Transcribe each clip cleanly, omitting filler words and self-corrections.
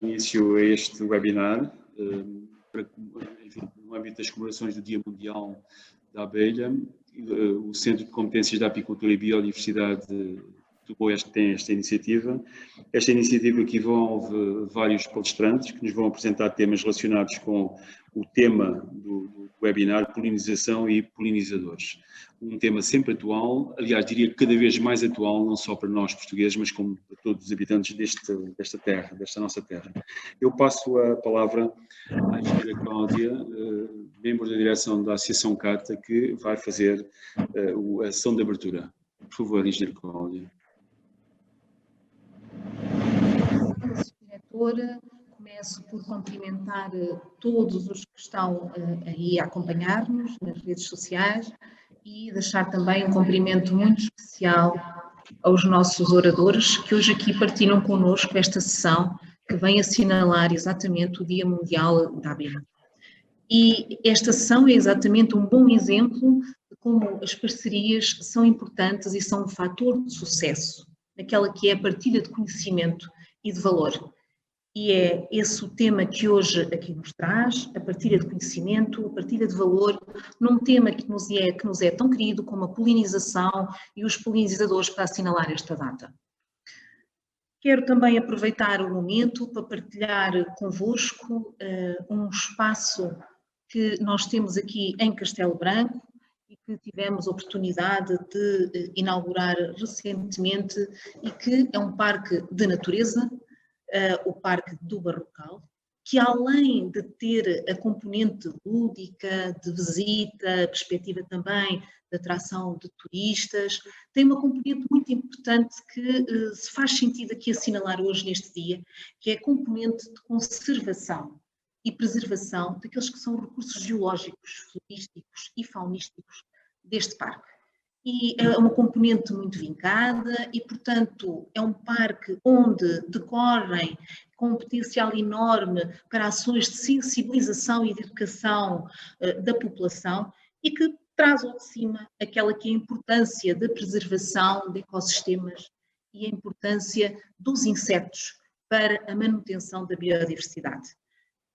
início a este webinar, enfim, no âmbito das comemorações do Dia Mundial da Abelha. O Centro de Competências da Apicultura e Biodiversidade tem esta iniciativa. Esta iniciativa que envolve vários palestrantes que nos vão apresentar temas relacionados com o tema do webinar, polinização e polinizadores. Um tema sempre atual, aliás, diria que cada vez mais atual, não só para nós portugueses, mas como para todos os habitantes desta terra, desta nossa terra. Eu passo a palavra à engenheira Cláudia, membro da direção da Associação CATA, que vai fazer a sessão de abertura. Por favor, engenheira Cláudia. Diretora, começo por cumprimentar todos os que estão aí a acompanhar-nos nas redes sociais e deixar também um cumprimento muito especial aos nossos oradores que hoje aqui partilham connosco esta sessão que vem assinalar exatamente o Dia Mundial da Abelha. E esta sessão é exatamente um bom exemplo de como as parcerias são importantes e são um fator de sucesso naquela que é a partilha de conhecimento e de valor. E é esse o tema que hoje aqui nos traz, a partilha de conhecimento, a partilha de valor, num tema que nos é tão querido como a polinização e os polinizadores para assinalar esta data. Quero também aproveitar o momento para partilhar convosco um espaço que nós temos aqui em Castelo Branco e que tivemos a oportunidade de inaugurar recentemente e que é um parque de natureza, o Parque do Barrocal, que além de ter a componente lúdica, de visita, perspectiva também de atração de turistas, tem uma componente muito importante que se faz sentido aqui assinalar hoje neste dia, que é a componente de conservação e preservação daqueles que são recursos geológicos, florísticos e faunísticos deste parque. E é uma componente muito vincada e, portanto, é um parque onde decorrem com um potencial enorme para ações de sensibilização e de educação da população e que traz ao de cima aquela que é a importância da preservação de ecossistemas e a importância dos insetos para a manutenção da biodiversidade.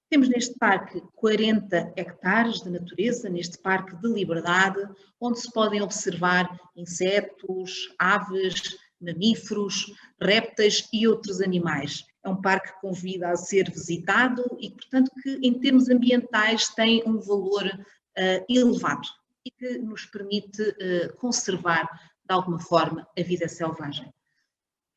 Temos neste parque 40 hectares de natureza, neste parque de liberdade, onde se podem observar insetos, aves, mamíferos, répteis e outros animais. É um parque que convida a ser visitado e, portanto, que em termos ambientais tem um valor elevado e que nos permite conservar, de alguma forma, a vida selvagem.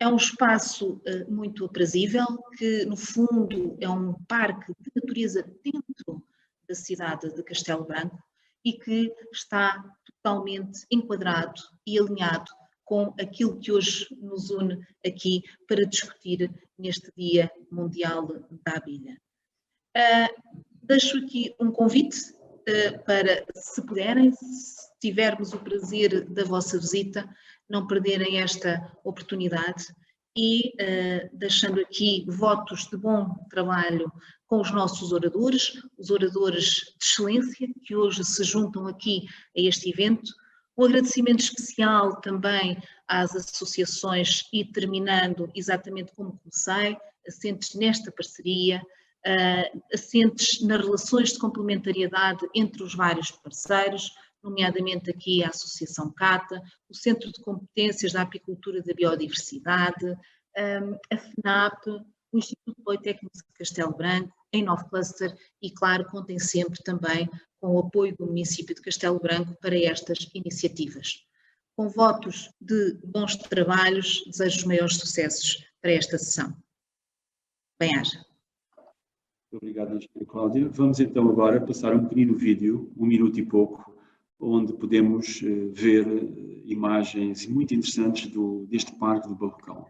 É um espaço muito aprazível, que no fundo é um parque de natureza dentro da cidade de Castelo Branco e que está totalmente enquadrado e alinhado com aquilo que hoje nos une aqui para discutir neste Dia Mundial da Abelha. Deixo aqui um convite para, se puderem, se tivermos o prazer da vossa visita, não perderem esta oportunidade e deixando aqui votos de bom trabalho com os nossos oradores, os oradores de excelência que hoje se juntam aqui a este evento. Um agradecimento especial também às associações e terminando exatamente como comecei, assentes nesta parceria, assentes nas relações de complementariedade entre os vários parceiros, nomeadamente aqui a Associação CATA, o Centro de Competências da Apicultura e da Biodiversidade, a FNAP, o Instituto Politécnico de Castelo Branco, a Inove Cluster e, claro, contem sempre também com o apoio do município de Castelo Branco para estas iniciativas. Com votos de bons trabalhos, desejo os maiores sucessos para esta sessão. Bem-aja. Obrigado, engenheira Cláudia. Vamos então agora passar um pequenino vídeo, 1 minuto e pouco, onde podemos ver imagens muito interessantes deste Parque do Barrocal.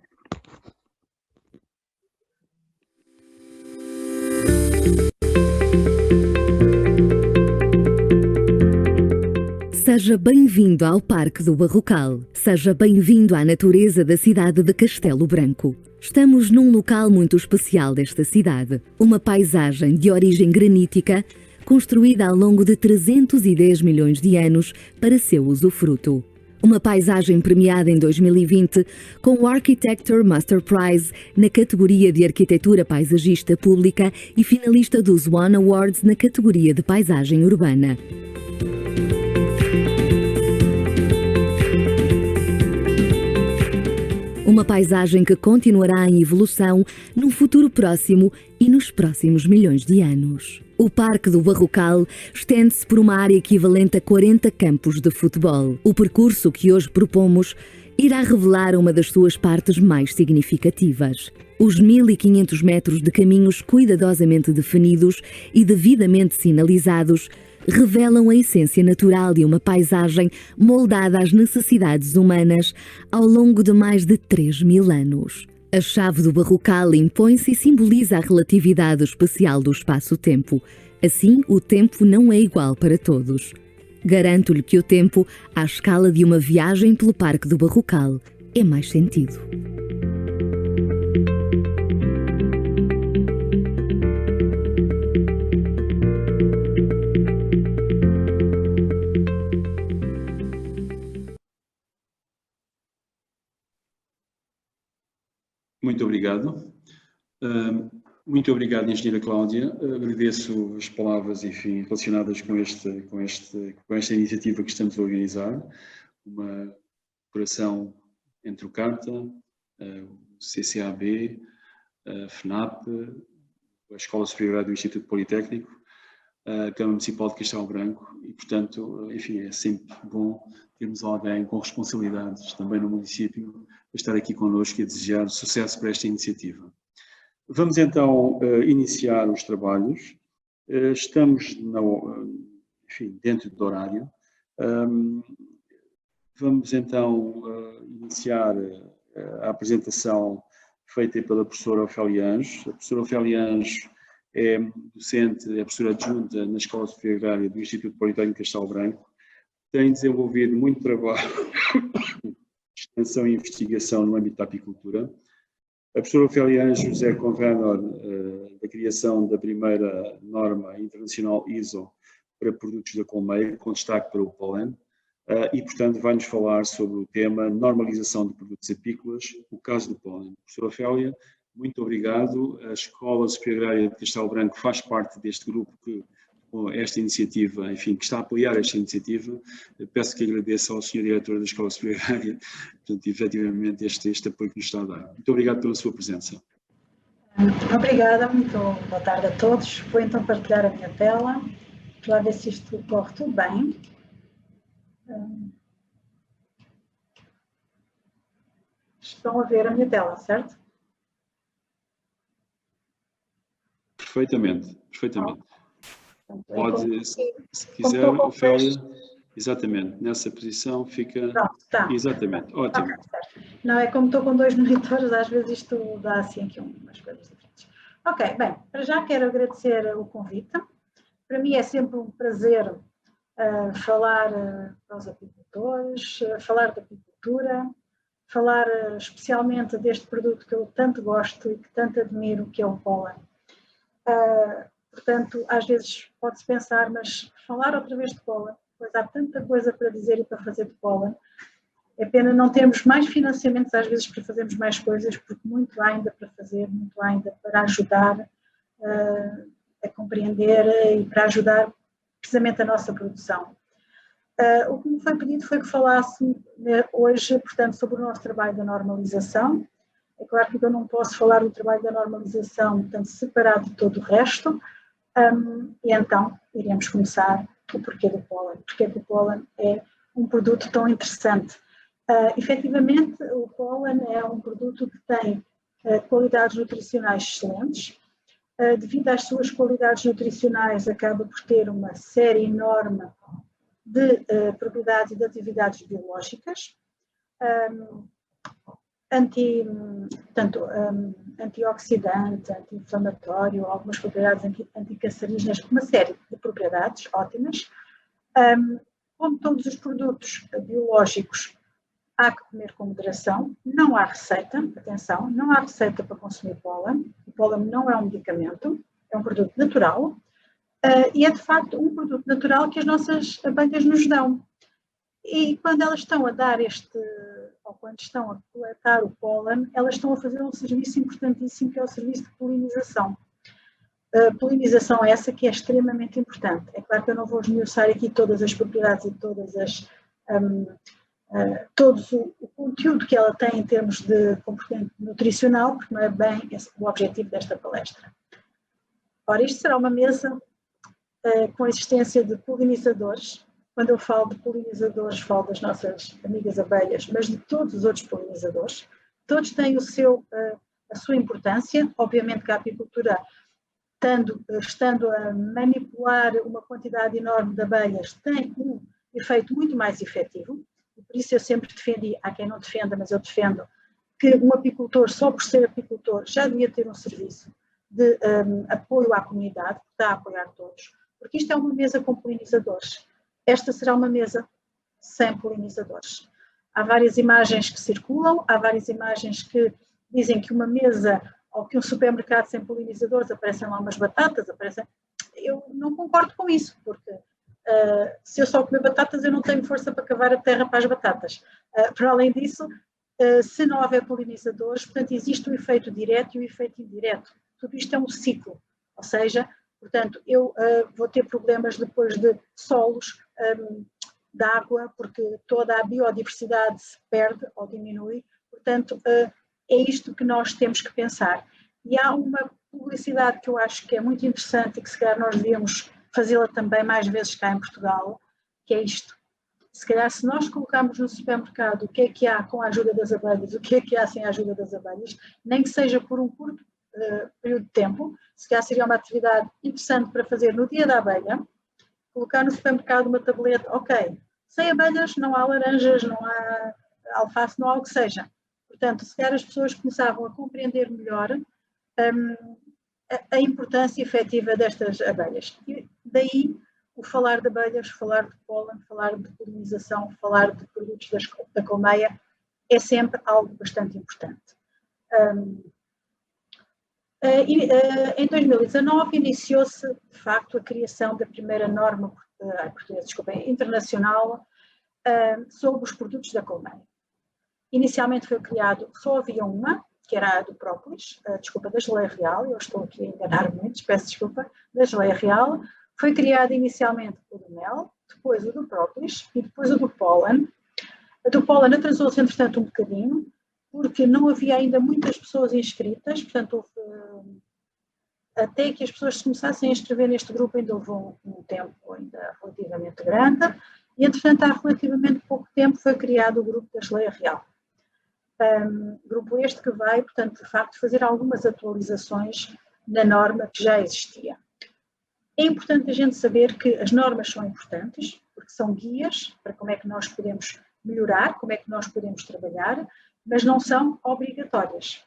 Seja bem-vindo ao Parque do Barrocal. Seja bem-vindo à natureza da cidade de Castelo Branco. Estamos num local muito especial desta cidade, uma paisagem de origem granítica, construída ao longo de 310 milhões de anos para seu usufruto. Uma paisagem premiada em 2020 com o Architecture Master Prize na categoria de Arquitetura Paisagista Pública e finalista dos One Awards na categoria de Paisagem Urbana. Uma paisagem que continuará em evolução num futuro próximo e nos próximos milhões de anos. O Parque do Barrocal estende-se por uma área equivalente a 40 campos de futebol. O percurso que hoje propomos irá revelar uma das suas partes mais significativas. Os 1.500 metros de caminhos cuidadosamente definidos e devidamente sinalizados revelam a essência natural de uma paisagem moldada às necessidades humanas ao longo de mais de 3.000 anos. A chave do Barrocal impõe-se e simboliza a relatividade espacial do espaço-tempo. Assim, o tempo não é igual para todos. Garanto-lhe que o tempo, à escala de uma viagem pelo Parque do Barrocal, é mais sentido. Muito obrigado. Muito obrigado, engenheira Cláudia. Agradeço as palavras, enfim, relacionadas com esta iniciativa que estamos a organizar. Uma cooperação entre o CARTA, o CCAB, a FNAP, a Escola Superior do Instituto Politécnico, a Câmara Municipal de Castelo Branco e, portanto, enfim, é sempre bom termos alguém com responsabilidades também no município a estar aqui connosco e a desejar sucesso para esta iniciativa. Vamos então iniciar os trabalhos. Estamos enfim, dentro do horário. Vamos então iniciar a apresentação feita pela professora Ofélia Anjos. A professora Ofélia Anjos é docente, é professora adjunta na Escola Superior Agrária do Instituto Politécnico de Castelo Branco. Tem desenvolvido muito trabalho de extensão e investigação no âmbito da apicultura. A professora Ofélia Anjos é convenor da criação da primeira norma internacional ISO para produtos da colmeia, com destaque para o pólen, e, portanto, vai-nos falar sobre o tema normalização de produtos apícolas, o caso do pólen. Professora Ofélia, muito obrigado. A Escola Superior Agrária de Castelo Branco faz parte deste grupo que, com esta iniciativa, enfim, que está a apoiar esta iniciativa. Peço que agradeça ao Sr. Diretor da Escola Superior Agrária, portanto, efetivamente, este apoio que nos está a dar. Muito obrigado pela sua presença. Obrigada, muito boa tarde a todos. Vou então partilhar a minha tela, para ver se isto corre tudo bem. Estão a ver a minha tela, certo? Perfeitamente, perfeitamente. Pode, se como quiser, Ofélia, exatamente, nessa posição fica... Pronto, está. Exatamente, ótimo. Okay, certo. Não, é como estou com dois monitores, às vezes isto dá assim aqui umas coisas diferentes. Ok, bem, para já quero agradecer o convite. Para mim é sempre um prazer falar para os apicultores, falar da apicultura, falar especialmente deste produto que eu tanto gosto e que tanto admiro, que é o pólen. Portanto, às vezes pode-se pensar, mas falar outra vez de pólen, pois há tanta coisa para dizer e para fazer de pólen. É pena não termos mais financiamentos, às vezes, para fazermos mais coisas, porque muito há ainda para fazer, muito há ainda para ajudar a compreender e para ajudar precisamente a nossa produção. O que me foi pedido foi que falasse hoje, portanto, sobre o nosso trabalho da normalização. É claro que eu não posso falar do trabalho da normalização, portanto, separado de todo o resto, e então iremos começar o porquê do pólen. Porque o pólen é um produto tão interessante. Efetivamente, o pólen é um produto que tem qualidades nutricionais excelentes. Devido às suas qualidades nutricionais, acaba por ter uma série enorme de propriedades e de atividades biológicas, antioxidante, anti-inflamatório, algumas propriedades anticancerígenas, uma série de propriedades ótimas. Como todos os produtos biológicos, há que comer com moderação, não há receita, atenção, não há receita para consumir pólen. O pólen não é um medicamento, é um produto natural e é de facto um produto natural que as nossas abelhas nos dão. E quando elas estão a dar ou quando estão a coletar o pólen, elas estão a fazer um serviço importantíssimo, que é o serviço de polinização. Polinização essa que é extremamente importante. É claro que eu não vou esmiuçar aqui todas as propriedades e todo o conteúdo que ela tem em termos de comportamento nutricional, porque não é bem esse o objetivo desta palestra. Ora, isto será uma mesa com a existência de polinizadores. Quando eu falo de polinizadores, falo das nossas amigas abelhas, mas de todos os outros polinizadores. Todos têm a sua importância. Obviamente que a apicultura, estando a manipular uma quantidade enorme de abelhas, tem um efeito muito mais efetivo. E por isso eu sempre defendi, há quem não defenda, mas eu defendo, que um apicultor, só por ser apicultor, já devia ter um serviço de apoio à comunidade, que está a apoiar todos, porque isto é uma mesa com polinizadores. Esta será uma mesa sem polinizadores. Há várias imagens que circulam, há várias imagens que dizem que uma mesa ou que um supermercado sem polinizadores aparecem lá umas batatas, Eu não concordo com isso, porque se eu só comer batatas eu não tenho força para cavar a terra para as batatas. Para além disso, se não houver polinizadores, portanto existe o efeito direto e o efeito indireto. Tudo isto é um ciclo, ou seja, portanto, eu vou ter problemas depois de solos, de água, porque toda a biodiversidade se perde ou diminui. Portanto, é isto que nós temos que pensar. E há uma publicidade que eu acho que é muito interessante e que se calhar nós devíamos fazê-la também mais vezes cá em Portugal, que é isto. Se calhar se nós colocarmos no supermercado o que há com a ajuda das abelhas, o que há sem a ajuda das abelhas, nem que seja por um curto período de tempo, se calhar seria uma atividade interessante para fazer no dia da abelha, colocar no supermercado uma tableta, ok, sem abelhas não há laranjas, não há alface, não há o que seja. Portanto, se calhar as pessoas começavam a compreender melhor a importância efetiva destas abelhas. E daí o falar de abelhas, falar de pólen, falar de polinização, falar de produtos da colmeia é sempre algo bastante importante. Em 2019 iniciou-se, de facto, a criação da primeira norma internacional sobre os produtos da colmeia. Inicialmente foi criado, só havia uma, que era a do própolis, da geleia real, eu estou aqui a enganar muitos, peço desculpa, da geleia real. Foi criada inicialmente o do mel, depois o do própolis e depois o do pólen. A do pólen atrasou-se, entretanto, um bocadinho, porque não havia ainda muitas pessoas inscritas, portanto, até que as pessoas se começassem a inscrever neste grupo ainda houve um tempo ainda relativamente grande, e entretanto há relativamente pouco tempo foi criado o grupo da geleia real. Grupo este que vai, portanto, de facto, fazer algumas atualizações na norma que já existia. É importante a gente saber que as normas são importantes, porque são guias para como é que nós podemos melhorar, como é que nós podemos trabalhar, mas não são obrigatórias.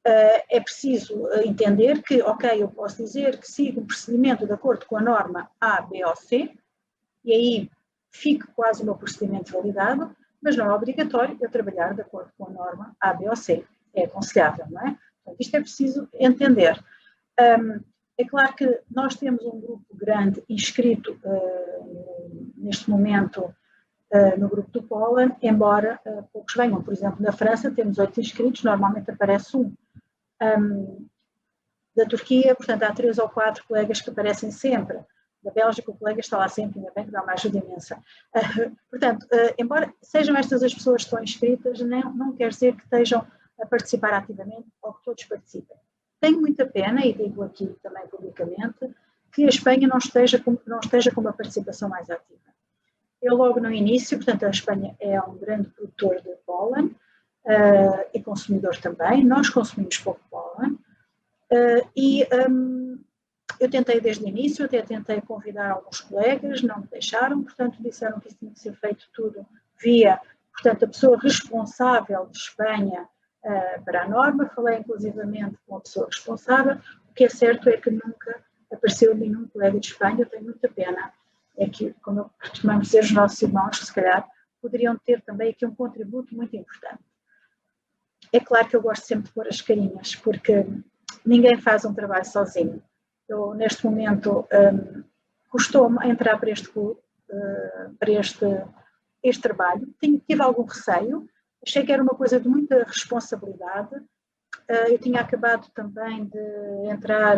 É preciso entender que, ok, eu posso dizer que sigo um procedimento de acordo com a norma A, B ou C, e aí fique quase o meu procedimento validado, mas não é obrigatório eu trabalhar de acordo com a norma A, B ou C. É aconselhável, não é? Portanto, isto é preciso entender. É claro que nós temos um grupo grande inscrito neste momento no grupo do pólen, embora poucos venham. Por exemplo, na França temos 8 inscritos, normalmente aparece um. Da Turquia, portanto, há 3 ou 4 colegas que aparecem sempre. Da Bélgica, o colega está lá sempre, ainda bem que dá uma ajuda imensa. Portanto, embora sejam estas as pessoas que estão inscritas, não quer dizer que estejam a participar ativamente ou que todos participem. Tenho muita pena, e digo aqui também publicamente, que a Espanha não esteja com uma participação mais ativa. Eu logo no início, portanto, a Espanha é um grande produtor de pólen e consumidor também, nós consumimos pouco pólen, eu tentei desde o início, até tentei convidar alguns colegas, não me deixaram, portanto disseram que isso tinha que ser feito tudo via, portanto, a pessoa responsável de Espanha para a norma, falei inclusivamente com a pessoa responsável, o que é certo é que nunca apareceu nenhum colega de Espanha, eu tenho muita pena, é que, como costumamos dizer, os nossos irmãos, se calhar, poderiam ter também aqui um contributo muito importante. É claro que eu gosto sempre de pôr as carinhas, porque ninguém faz um trabalho sozinho. Eu, neste momento, custou-me entrar para este clube, este trabalho, tive algum receio, achei que era uma coisa de muita responsabilidade. Eu tinha acabado também de entrar,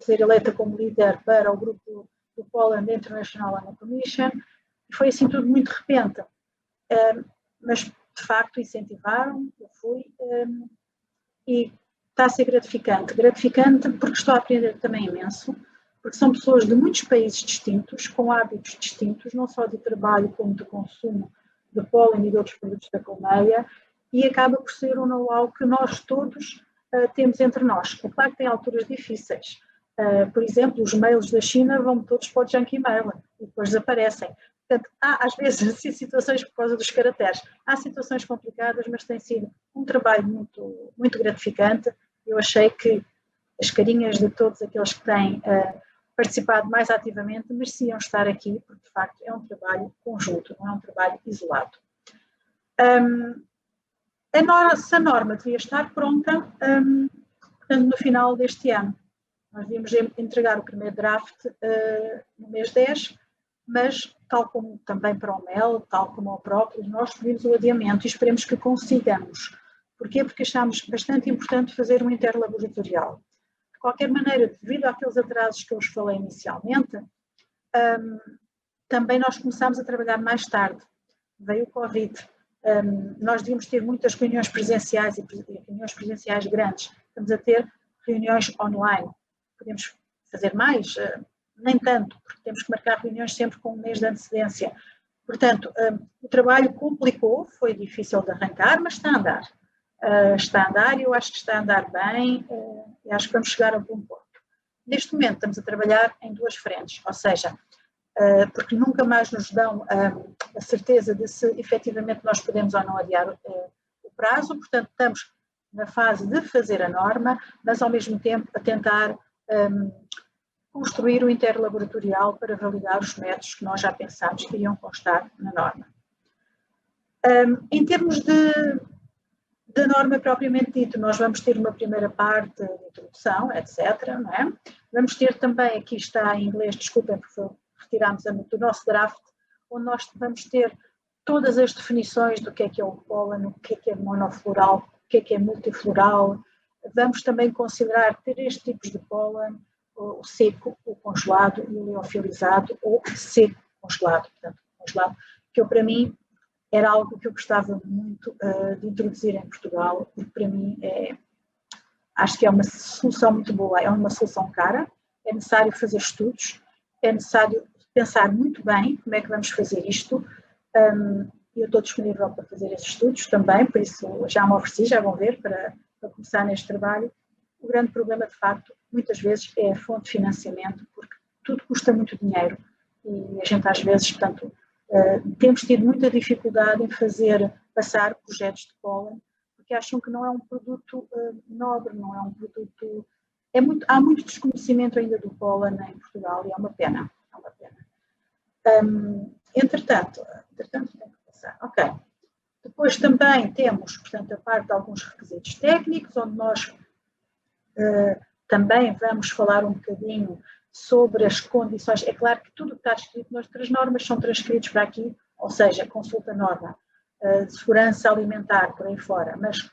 ser eleita como líder para o grupo do Poland International Annual Commission, e foi assim tudo muito de repente. Mas, de facto, incentivaram, eu fui, e está a ser gratificante. Gratificante porque estou a aprender também imenso, porque são pessoas de muitos países distintos, com hábitos distintos, não só de trabalho como de consumo de pólen e de outros produtos da colmeia, e acaba por ser um know-how que nós todos temos entre nós. É claro que tem alturas difíceis. Por exemplo, os mails da China vão todos para o junk email e depois desaparecem. Portanto, há às vezes assim, situações por causa dos caracteres. Há situações complicadas, mas tem sido um trabalho muito, muito gratificante. Eu achei que as carinhas de todos aqueles que têm participado mais ativamente mereciam estar aqui, porque de facto é um trabalho conjunto, não é um trabalho isolado. A norma devia estar pronta, portanto, no final deste ano. Nós devíamos entregar o primeiro draft no mês 10, mas, tal como também para o MEL, tal como ao próprio, nós pedimos o adiamento e esperemos que consigamos. Porquê? Porque achamos bastante importante fazer um interlaboratorial. De qualquer maneira, devido àqueles atrasos que eu vos falei inicialmente, também nós começámos a trabalhar mais tarde. Veio o Covid. Nós devíamos ter muitas reuniões presenciais e reuniões presenciais grandes. Estamos a ter reuniões online. Podemos fazer mais? Nem tanto, porque temos que marcar reuniões sempre com um mês de antecedência. Portanto, o trabalho complicou, foi difícil de arrancar, mas está a andar. Está a andar e eu acho que está a andar bem e acho que vamos chegar a bom ponto. Neste momento estamos a trabalhar em duas frentes, ou seja, porque nunca mais nos dão a certeza de se efetivamente nós podemos ou não adiar o prazo, portanto estamos na fase de fazer a norma, mas ao mesmo tempo a tentar construir o interlaboratorial para validar os métodos que nós já pensámos que iriam constar na norma. Em termos da norma propriamente dito, nós vamos ter uma primeira parte de introdução, etc. Não é? Vamos ter também, aqui está em inglês, desculpem, porque retirámos do nosso draft, onde nós vamos ter todas as definições do que é o pólen, o que é monofloral, o que é multifloral. Vamos também considerar 3 tipos de pólen, o seco, o congelado e o liofilizado, ou seco congelado, portanto, congelado, que para mim era algo que eu gostava muito de introduzir em Portugal, porque para mim acho que é uma solução muito boa, é uma solução cara, é necessário fazer estudos, é necessário pensar muito bem como é que vamos fazer isto, e eu estou disponível para fazer esses estudos também, por isso já me ofereci, já vão ver, para começar neste trabalho. O grande problema, de facto, muitas vezes é a fonte de financiamento, porque tudo custa muito dinheiro e a gente às vezes, portanto, temos tido muita dificuldade em fazer passar projetos de pólen, porque acham que não é um produto nobre, não é um produto... há muito desconhecimento ainda do pólen em Portugal e é uma pena. É uma pena. Entretanto, tenho que passar. Ok. Depois também temos, portanto, a parte de alguns requisitos técnicos, onde nós também vamos falar um bocadinho sobre as condições. É claro que tudo que está escrito nas 3 normas são transcritos para aqui, ou seja, consulta norma de segurança alimentar, por aí fora. Mas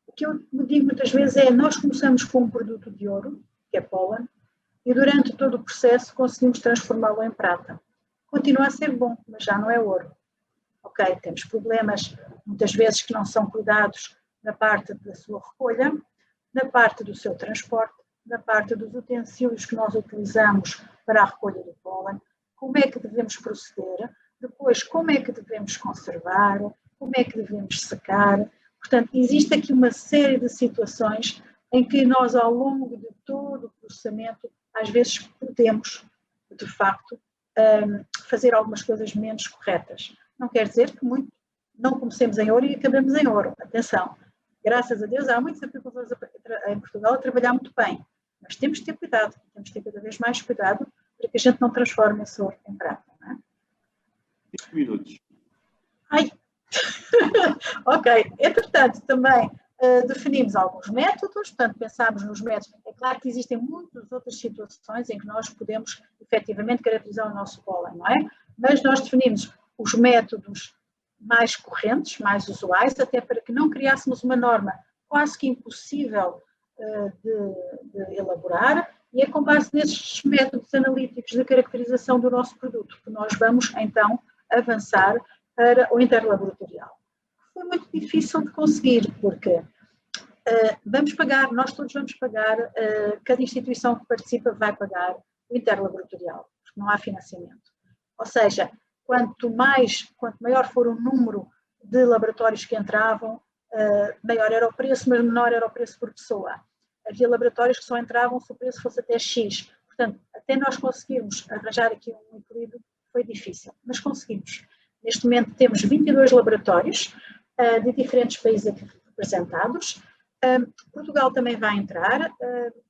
o que eu me digo muitas vezes é, nós começamos com um produto de ouro, que é pólen, e durante todo o processo conseguimos transformá-lo em prata. Continua a ser bom, mas já não é ouro. Ok, temos problemas, muitas vezes, que não são cuidados na parte da sua recolha, na parte do seu transporte, na parte dos utensílios que nós utilizamos para a recolha do pólen, como é que devemos proceder, depois como é que devemos conservar, como é que devemos secar. Portanto, existe aqui uma série de situações em que nós, ao longo de todo o processamento, às vezes podemos, de facto, fazer algumas coisas menos corretas. Não quer dizer que não comecemos em ouro e acabemos em ouro. Atenção, graças a Deus há muitos apicultores em Portugal a trabalhar muito bem, mas temos de ter cuidado, temos de ter cada vez mais cuidado para que a gente não transforme esse ouro em prata. Não é? 5 minutos. Ai! Ok, entretanto também definimos alguns métodos, portanto pensámos nos métodos. É claro que existem muitas outras situações em que nós podemos efetivamente caracterizar o nosso pólen, não é? Mas nós definimos os métodos mais correntes, mais usuais, até para que não criássemos uma norma quase que impossível de elaborar, e é com base nesses métodos analíticos de caracterização do nosso produto que nós vamos, então, avançar para o interlaboratorial. Foi muito difícil de conseguir, porque vamos pagar, nós todos vamos pagar, cada instituição que participa vai pagar o interlaboratorial, porque não há financiamento. Ou seja, quanto maior for o número de laboratórios que entravam, maior era o preço, mas menor era o preço por pessoa. Havia laboratórios que só entravam se o preço fosse até X. Portanto, até nós conseguirmos arranjar aqui um equilíbrio foi difícil, mas conseguimos. Neste momento temos 22 laboratórios de diferentes países aqui representados. Portugal também vai entrar.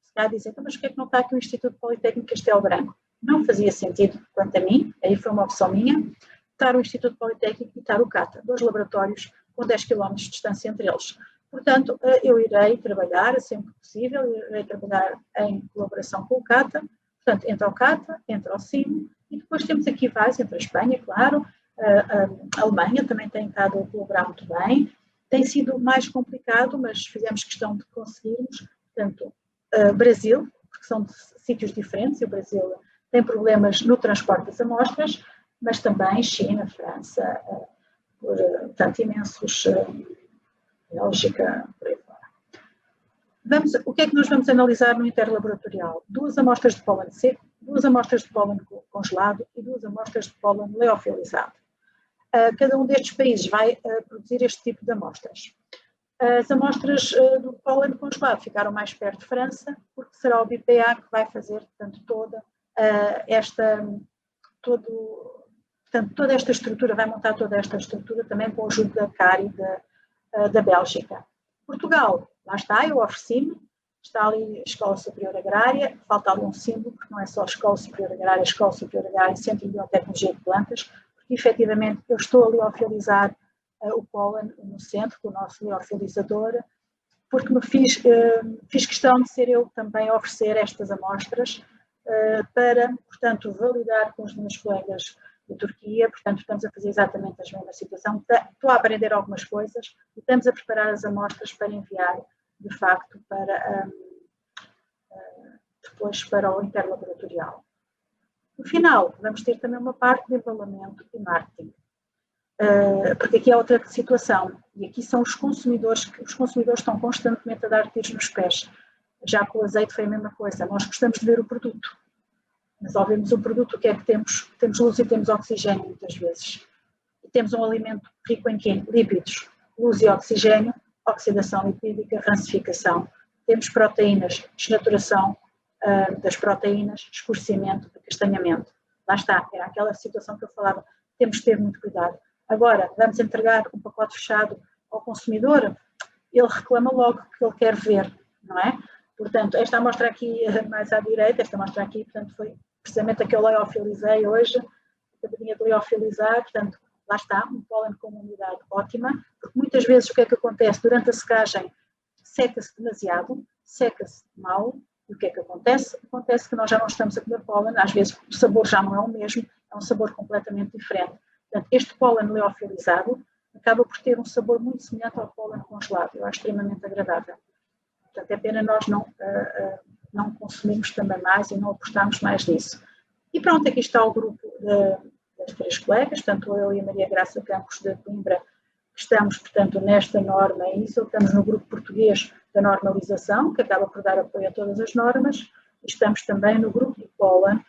Se calhar dizem, mas por que é que não está aqui o Instituto Politécnico Castelo Branco? Não fazia sentido, quanto a mim, aí foi uma opção minha, estar o Instituto Politécnico e estar o CATA, 2 laboratórios com 10 km de distância entre eles. Portanto, eu irei trabalhar, sempre que possível, irei trabalhar em colaboração com o CATA, portanto, entre o CATA, entre o CIM, e depois temos aqui vários, entre a Espanha, claro, a Alemanha também tem estado a colaborar muito bem, tem sido mais complicado, mas fizemos questão de conseguirmos, portanto, Brasil, porque são de sítios diferentes, e o Brasil tem problemas no transporte das amostras, mas também China, França, portanto, imensos, Bélgica, por aí fora. O que é que nós vamos analisar no interlaboratorial? 2 amostras de pólen seco, 2 amostras de pólen congelado e 2 amostras de pólen leofilizado. Cada um destes países vai produzir este tipo de amostras. As amostras do pólen congelado ficaram mais perto de França, porque será o BPA que vai fazer, portanto, toda esta estrutura, vai montar toda esta estrutura também com a ajuda da CARI da Bélgica. Portugal, lá está, eu ofereci-me, está ali a Escola Superior Agrária, falta ali um símbolo, porque não é só Escola Superior Agrária e Centro de Biotecnologia de Plantas, porque efetivamente eu estou a liofilizar o pólen no centro, com o nosso liofilizador, porque fiz questão de ser eu também a oferecer estas amostras para, portanto, validar com os meus colegas de Turquia, portanto, estamos a fazer exatamente a mesma situação. Estou a aprender algumas coisas e estamos a preparar as amostras para enviar, de facto, depois para o interlaboratorial. No final, vamos ter também uma parte de embalamento e marketing, porque aqui é outra situação, e aqui são os consumidores estão constantemente a dar tiros nos pés. Já com o azeite foi a mesma coisa, nós gostamos de ver o produto, mas ao vermos o produto, o que é que temos? Temos luz e temos oxigênio, muitas vezes. E temos um alimento rico em quê? Lípidos, luz e oxigênio, oxidação lipídica, rancificação. Temos proteínas, desnaturação das proteínas, escurecimento, acastanhamento. Lá está, era aquela situação que eu falava, temos de ter muito cuidado. Agora, vamos entregar um pacote fechado ao consumidor, ele reclama logo que ele quer ver, não é? Portanto, esta amostra aqui mais à direita, esta amostra aqui, portanto, foi precisamente a que eu leofilizei hoje, acabadinha de leofilizar, portanto, lá está, um pólen com uma umidade ótima, porque muitas vezes o que é que acontece? Durante a secagem seca-se demasiado, seca-se mal, e o que é que acontece? Acontece que nós já não estamos a comer pólen, às vezes o sabor já não é o mesmo, é um sabor completamente diferente. Portanto, este pólen leofilizado acaba por ter um sabor muito semelhante ao pólen congelado, eu acho extremamente agradável. Portanto, é pena nós não consumirmos também mais e não apostarmos mais nisso. E pronto, aqui está o grupo das 3 colegas, portanto, eu e a Maria Graça Campos de Coimbra, estamos, portanto, nesta norma ISO, estamos no grupo português da normalização, que acaba por dar apoio a todas as normas, e estamos também no grupo de pólen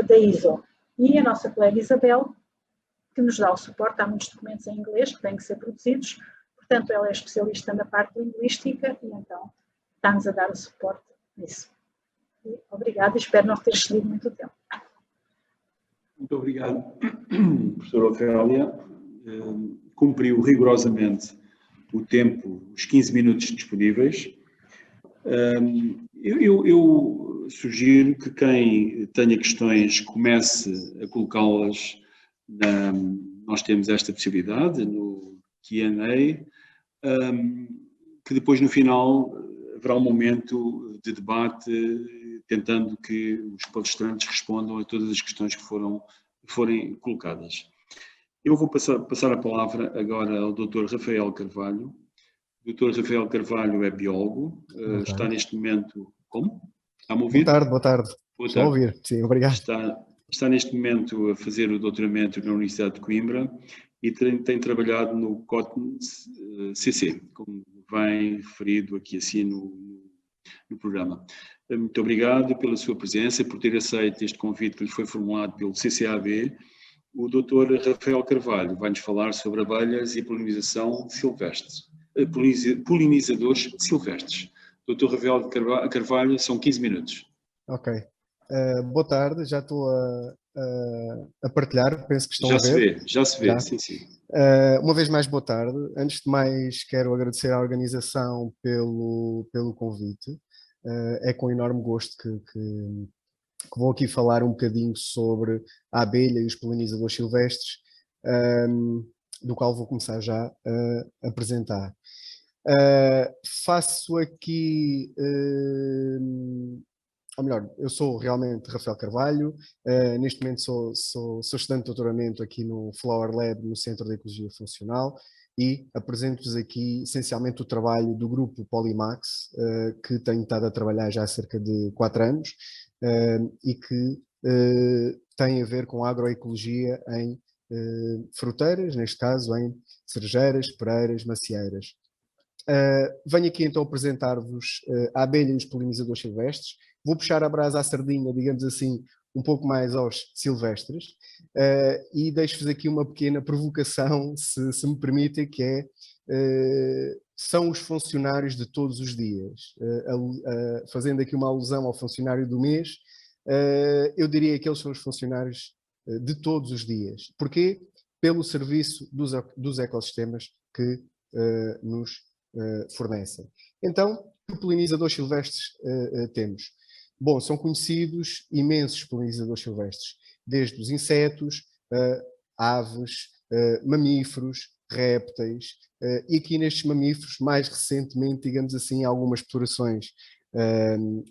da ISO. E a nossa colega Isabel, que nos dá o suporte, há muitos documentos em inglês que têm que ser produzidos, portanto, ela é especialista na parte linguística e então está-nos a dar o suporte nisso. E obrigada e espero não ter excedido muito tempo. Muito obrigado, professora Ofélia. Cumpriu rigorosamente o tempo, os 15 minutos disponíveis. Eu sugiro que quem tenha questões comece a colocá-las. Nós temos esta possibilidade no Q&A, que depois no final haverá um momento de debate, tentando que os palestrantes respondam a todas as questões que forem colocadas. Eu vou passar a palavra agora ao Dr. Rafael Carvalho. O Dr. Rafael Carvalho é biólogo, está neste momento... Como? Está-me a ouvir? Boa tarde. Boa Estou a tarde. ouvir, sim, obrigado. Está neste momento a fazer o doutoramento na Universidade de Coimbra e tem trabalhado no Cotton CC, como vem referido aqui assim no programa. Muito obrigado pela sua presença, por ter aceito este convite que lhe foi formulado pelo CCAB. O Dr. Rafael Carvalho vai-nos falar sobre abelhas e polinização silvestre, polinizadores silvestres. Dr. Rafael Carvalho, são 15 minutos. Ok. Boa tarde, já estou a partilhar, penso que estão Já a ver. Já se vê, Já? sim, sim. Uma vez mais, boa tarde. Antes de mais, quero agradecer à organização pelo convite. É com enorme gosto que vou aqui falar um bocadinho sobre a abelha e os polinizadores silvestres, do qual vou começar já a apresentar. Faço aqui, ou melhor, eu sou realmente Rafael Carvalho, neste momento sou estudante de doutoramento aqui no Flower Lab, no Centro de Ecologia Funcional, e apresento-vos aqui essencialmente o trabalho do grupo Polymax, que tenho estado a trabalhar já há cerca de 4 anos, e que tem a ver com a agroecologia em fruteiras, neste caso em cerejeiras, pereiras, macieiras. Venho aqui então apresentar-vos a abelha e os polinizadores silvestres. Vou puxar a brasa à sardinha, digamos assim, um pouco mais aos silvestres, e deixo-vos aqui uma pequena provocação, se me permitem, que é, são os funcionários de todos os dias. Fazendo aqui uma alusão ao funcionário do mês, eu diria que eles são os funcionários de todos os dias. Porquê? Pelo serviço dos ecossistemas que nos fornecem. Então, que polinizadores silvestres temos? Bom, são conhecidos imensos polinizadores silvestres, desde os insetos, aves, mamíferos, répteis, e aqui nestes mamíferos, mais recentemente, digamos assim, algumas explorações,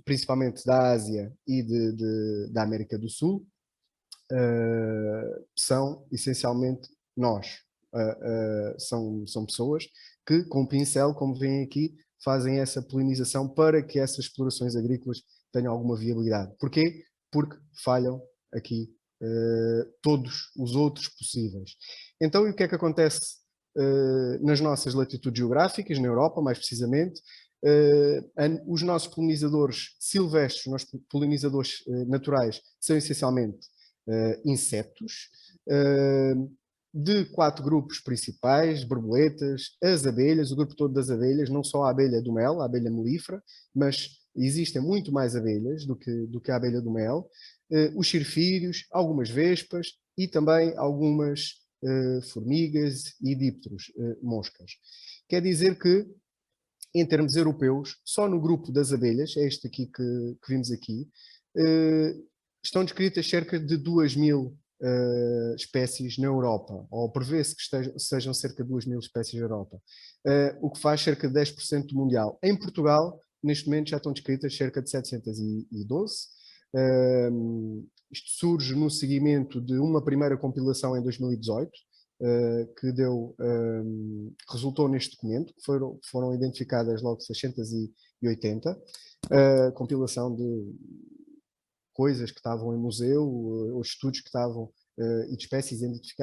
principalmente da Ásia e da América do Sul, são essencialmente nós. São pessoas que, com o pincel, como veem aqui, fazem essa polinização para que essas explorações agrícolas tenham alguma viabilidade. Porquê? Porque falham aqui todos os outros possíveis. Então, e o que é que acontece nas nossas latitudes geográficas, na Europa, mais precisamente? Os nossos polinizadores silvestres, os nossos polinizadores naturais, são essencialmente insetos, de 4 grupos principais: borboletas, as abelhas, o grupo todo das abelhas, não só a abelha do mel, a abelha melífera, mas existem muito mais abelhas do que a abelha do mel, os cirfídeos, algumas vespas e também algumas formigas e dípteros, moscas. Quer dizer que, em termos europeus, só no grupo das abelhas, é este aqui que vimos aqui, estão descritas cerca de 2.000 espécies na Europa, ou prevê-se que sejam cerca de 2.000 espécies na Europa, o que faz cerca de 10% do mundial. Em Portugal, neste momento, já estão descritas cerca de 712. Isto surge no seguimento de uma primeira compilação em 2018, que resultou neste documento, que foram identificadas logo 680, compilação de coisas que estavam em museu, ou estudos que estavam, e de espécies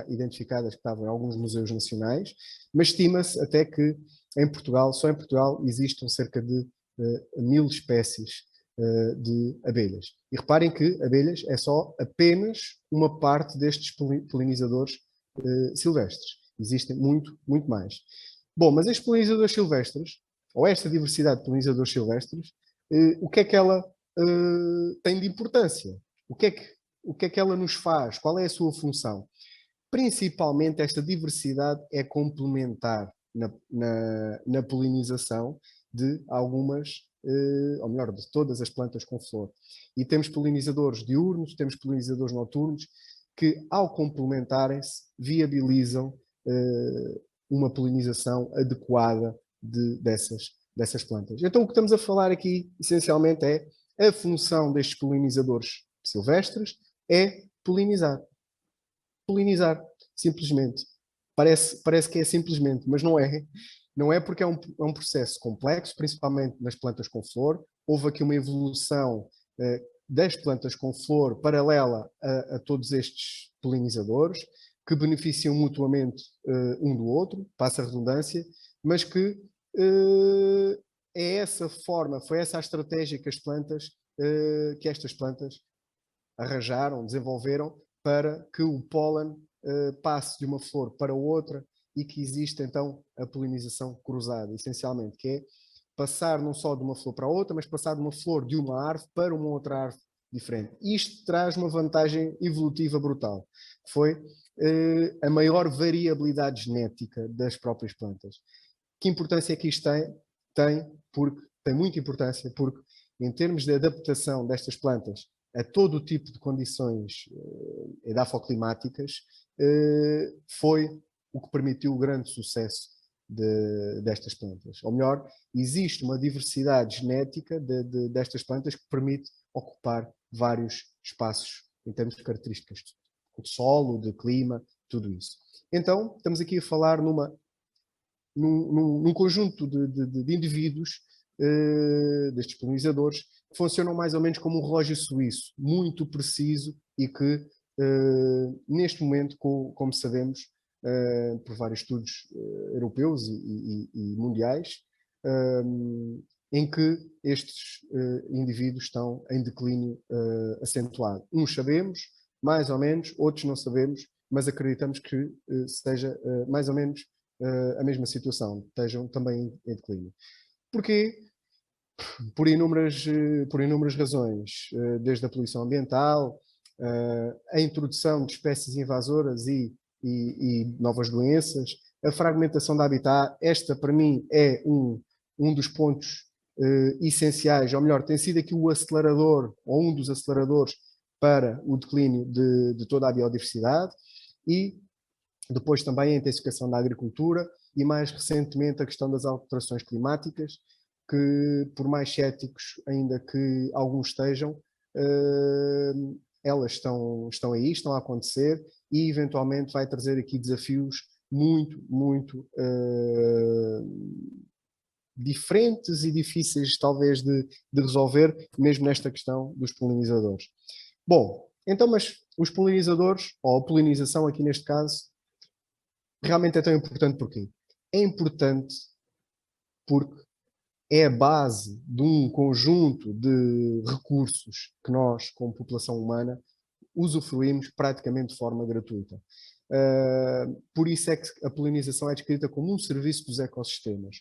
identificadas que estavam em alguns museus nacionais, mas estima-se até que só em Portugal existam cerca de 1.000 espécies de abelhas. E reparem que abelhas é só apenas uma parte destes polinizadores silvestres. Existem muito, muito mais. Bom, mas estes polinizadores silvestres, ou esta diversidade de polinizadores silvestres, o que é que ela tem de importância? O que é que ela nos faz? Qual é a sua função? Principalmente, esta diversidade é complementar na polinização de algumas, ou melhor, de todas as plantas com flor. E temos polinizadores diurnos, temos polinizadores noturnos, que, ao complementarem-se, viabilizam uma polinização adequada dessas plantas. Então, o que estamos a falar aqui, essencialmente, é a função destes polinizadores silvestres é polinizar. Polinizar. simplesmente. Parece que é simplesmente, mas não é. Não é porque é um processo complexo, principalmente nas plantas com flor. Houve aqui uma evolução das plantas com flor paralela a todos estes polinizadores, que beneficiam mutuamente um do outro, passa a redundância, mas que é essa forma, foi essa a estratégia que estas plantas arranjaram, desenvolveram, para que o pólen passe de uma flor para outra e que existe então a polinização cruzada, essencialmente, que é passar não só de uma flor para outra, mas passar de uma flor de uma árvore para uma outra árvore diferente. Isto traz uma vantagem evolutiva brutal. Foi a maior variabilidade genética das próprias plantas. Que importância é que isto tem? Porque tem muita importância, porque em termos de adaptação destas plantas a todo o tipo de condições edafoclimáticas, foi o que permitiu o grande sucesso destas plantas. Ou melhor, existe uma diversidade genética destas plantas que permite ocupar vários espaços em termos de características de solo, de clima, tudo isso. Então, estamos aqui a falar num conjunto de indivíduos, destes polinizadores, que funcionam mais ou menos como um relógio suíço, muito preciso e que, neste momento, como sabemos, por vários estudos europeus e mundiais, em que estes indivíduos estão em declínio acentuado. Uns sabemos, mais ou menos, outros não sabemos, mas acreditamos que seja mais ou menos a mesma situação, estejam também em declínio. Porquê? Por inúmeras razões, desde a poluição ambiental, a introdução de espécies invasoras e novas doenças, a fragmentação do habitat. Esta, para mim, é um dos pontos essenciais, ou melhor, tem sido aqui o acelerador, ou um dos aceleradores para o declínio de toda a biodiversidade, e depois também a intensificação da agricultura e, mais recentemente, a questão das alterações climáticas, que, por mais céticos ainda que alguns estejam, elas estão aí, estão a acontecer e, eventualmente, vai trazer aqui desafios muito diferentes e difíceis, talvez, de resolver, mesmo nesta questão dos polinizadores. Bom, então, mas os polinizadores, ou a polinização aqui neste caso, realmente é tão importante porquê? É importante porque é a base de um conjunto de recursos que nós, como população humana, usufruímos praticamente de forma gratuita. Por isso é que a polinização é descrita como um serviço dos ecossistemas.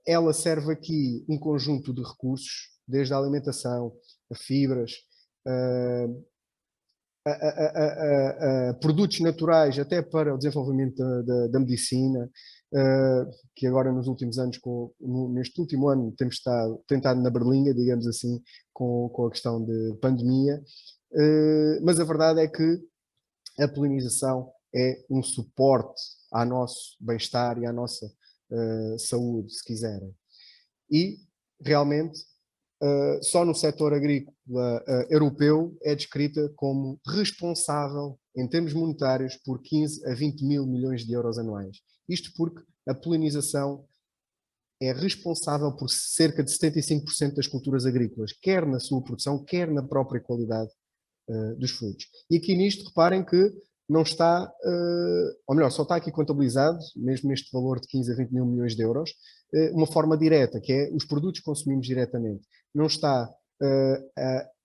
Ela serve aqui um conjunto de recursos, desde a alimentação, a fibras, a produtos naturais, até para o desenvolvimento da medicina, que agora nos últimos anos, neste último ano, temos tentado na berlinda, digamos assim, com a questão de pandemia, mas a verdade é que a polinização é um suporte ao nosso bem-estar e à nossa saúde, se quiserem. E, realmente, só no setor agrícola europeu é descrita como responsável, em termos monetários, por 15 a 20 mil milhões de euros anuais. Isto porque a polinização é responsável por cerca de 75% das culturas agrícolas, quer na sua produção, quer na própria qualidade dos frutos. E aqui nisto, reparem que não está, ou melhor, só está aqui contabilizado, mesmo neste valor de 15 a 20 mil milhões de euros, uma forma direta, que é os produtos que consumimos diretamente. Não está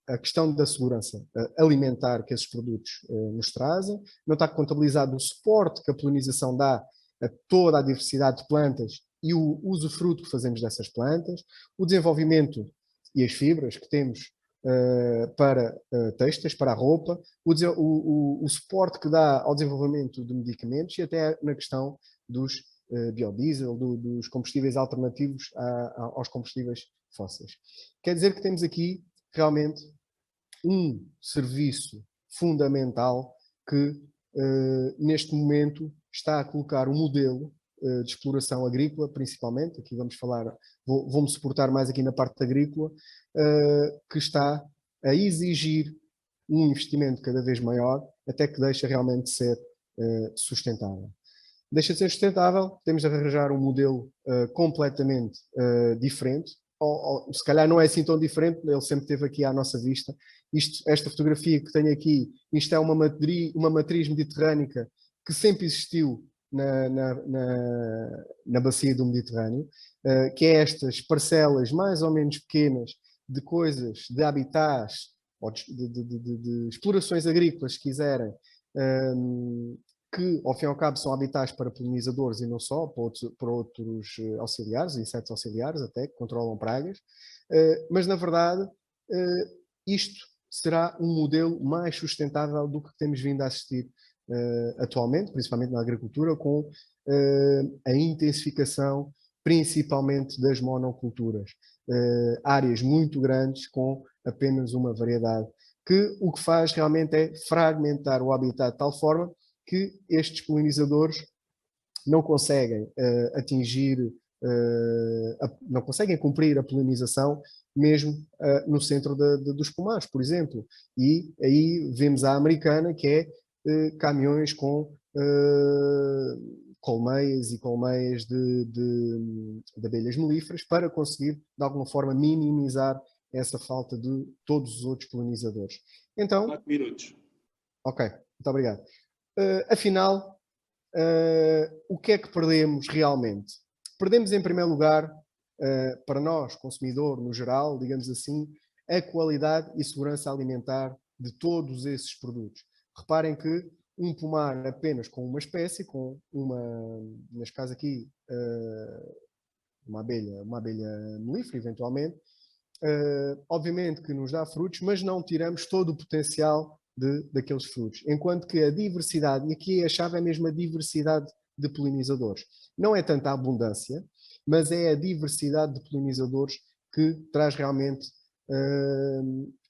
a questão da segurança alimentar que esses produtos nos trazem, não está contabilizado o suporte que a polinização dá a toda a diversidade de plantas e o usufruto que fazemos dessas plantas, o desenvolvimento e as fibras que temos para textos, para a roupa, o suporte que dá ao desenvolvimento de medicamentos e até na questão dos biodiesel, dos combustíveis alternativos aos combustíveis fósseis. Quer dizer que temos aqui realmente um serviço fundamental que neste momento está a colocar um modelo de exploração agrícola, principalmente, aqui vamos falar, vou-me suportar mais aqui na parte agrícola, que está a exigir um investimento cada vez maior, até que deixa realmente de ser sustentável. Deixa de ser sustentável, temos de arranjar um modelo completamente diferente, ou se calhar não é assim tão diferente, ele sempre esteve aqui à nossa vista. Esta fotografia que tenho aqui, isto é uma matriz mediterrânica que sempre existiu na bacia do Mediterrâneo, que é estas parcelas mais ou menos pequenas de coisas, de habitats, ou de explorações agrícolas, se quiserem, que ao fim e ao cabo são habitats para polinizadores e não só, para outros auxiliares, insetos auxiliares até, que controlam pragas, mas na verdade isto será um modelo mais sustentável do que temos vindo a assistir atualmente, principalmente na agricultura, com a intensificação principalmente das monoculturas. Áreas muito grandes com apenas uma variedade, que o que faz realmente é fragmentar o habitat de tal forma que estes polinizadores não conseguem não conseguem cumprir a polinização mesmo no centro dos pomares, por exemplo. E aí vemos a americana, que é caminhões com colmeias e colmeias de abelhas melíferas para conseguir, de alguma forma, minimizar essa falta de todos os outros polinizadores. Então, 4 minutos. Ok, muito obrigado. Afinal, o que é que perdemos realmente? Perdemos, em primeiro lugar, para nós, consumidor, no geral, digamos assim, a qualidade e segurança alimentar de todos esses produtos. Reparem que um pomar apenas com uma espécie, com neste caso aqui, uma abelha melífera, eventualmente, obviamente que nos dá frutos, mas não tiramos todo o potencial daqueles frutos. Enquanto que a diversidade, e aqui a chave é mesmo a diversidade de polinizadores. Não é tanta abundância, mas é a diversidade de polinizadores que traz realmente,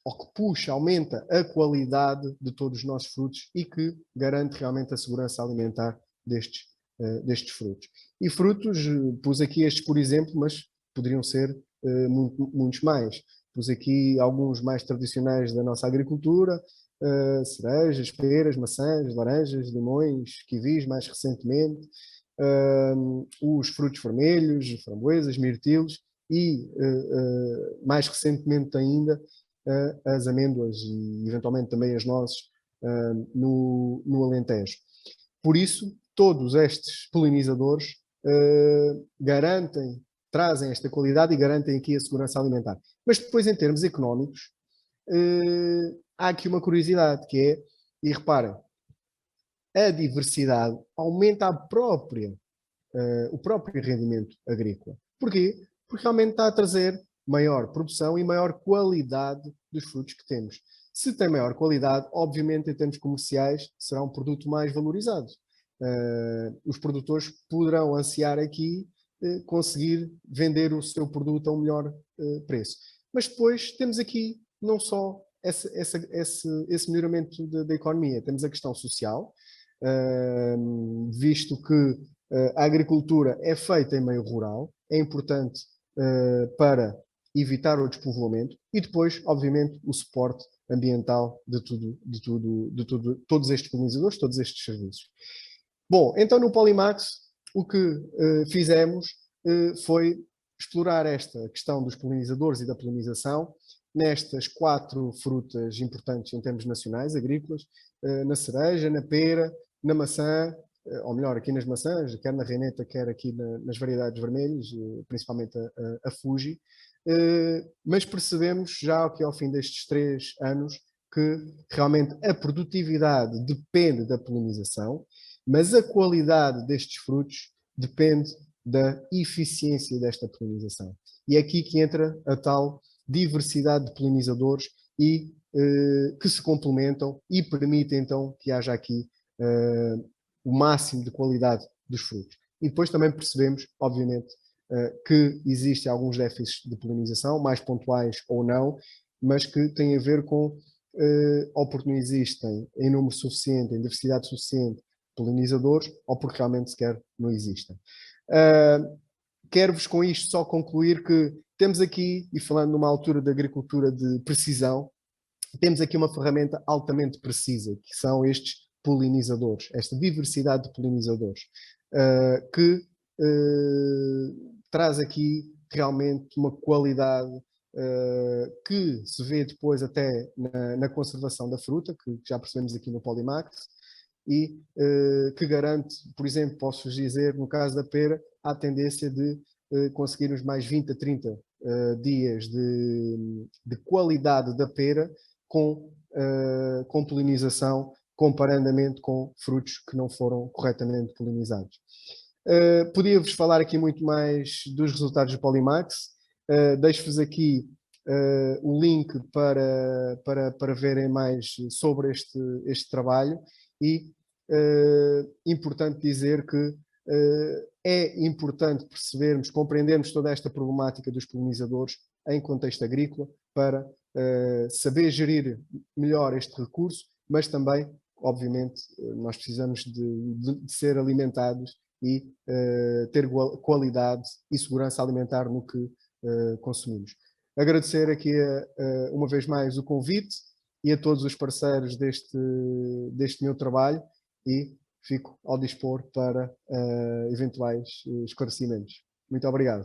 ou que puxa, aumenta a qualidade de todos os nossos frutos e que garante realmente a segurança alimentar destes frutos. E frutos, pus aqui estes por exemplo, mas poderiam ser muitos mais. Pus aqui alguns mais tradicionais da nossa agricultura, cerejas, peras, maçãs, laranjas, limões, kiwis mais recentemente, os frutos vermelhos, framboesas, mirtilos e mais recentemente ainda as amêndoas e eventualmente também as nozes no Alentejo. Por isso, todos estes polinizadores trazem esta qualidade e garantem aqui a segurança alimentar. Mas depois, em termos económicos, há aqui uma curiosidade que é, e reparem, a diversidade aumenta o próprio rendimento agrícola. Porquê? Porque realmente está a trazer maior produção e maior qualidade dos frutos que temos. Se tem maior qualidade, obviamente em termos comerciais será um produto mais valorizado. Os produtores poderão ansiar aqui conseguir vender o seu produto a um melhor preço. Mas depois temos aqui não só esse melhoramento da economia, temos a questão social, visto que a agricultura é feita em meio rural, é importante para evitar o despovoamento e depois, obviamente, o suporte ambiental de todos estes polinizadores, todos estes serviços. Bom, então no Polimax o que fizemos foi explorar esta questão dos polinizadores e da polinização nestas 4 frutas importantes em termos nacionais, agrícolas, na cereja, na pera, na maçã, ou melhor, aqui nas maçãs, quer na reineta, quer aqui nas variedades vermelhas, principalmente a Fuji, mas percebemos já que ao fim destes 3 anos que realmente a produtividade depende da polinização, mas a qualidade destes frutos depende da eficiência desta polinização. E é aqui que entra a tal diversidade de polinizadores e que se complementam e permitem então que haja aqui o máximo de qualidade dos frutos. E depois também percebemos, obviamente, que existem alguns déficits de polinização, mais pontuais ou não, mas que têm a ver com ou porque não existem em número suficiente, em diversidade suficiente, polinizadores, ou porque realmente sequer não existem. Quero-vos com isto só concluir que temos aqui, e falando numa altura de agricultura de precisão, temos aqui uma ferramenta altamente precisa, que são estes polinizadores, esta diversidade de polinizadores, que traz aqui realmente uma qualidade que se vê depois até na conservação da fruta, que já percebemos aqui no Polimax, e que garante, por exemplo, posso dizer, no caso da pera, há a tendência de conseguirmos mais 20 a 30 dias de qualidade da pera com polinização, comparandamente com frutos que não foram corretamente polinizados. Podia-vos falar aqui muito mais dos resultados do Polimax. Deixo-vos aqui o link para verem mais sobre este trabalho e importante dizer que é importante percebermos, compreendermos toda esta problemática dos polinizadores em contexto agrícola para saber gerir melhor este recurso, mas também, obviamente, nós precisamos de ser alimentados e ter qualidade e segurança alimentar no que consumimos. Agradecer aqui uma vez mais o convite e a todos os parceiros deste meu trabalho e fico ao dispor para eventuais esclarecimentos. Muito obrigado.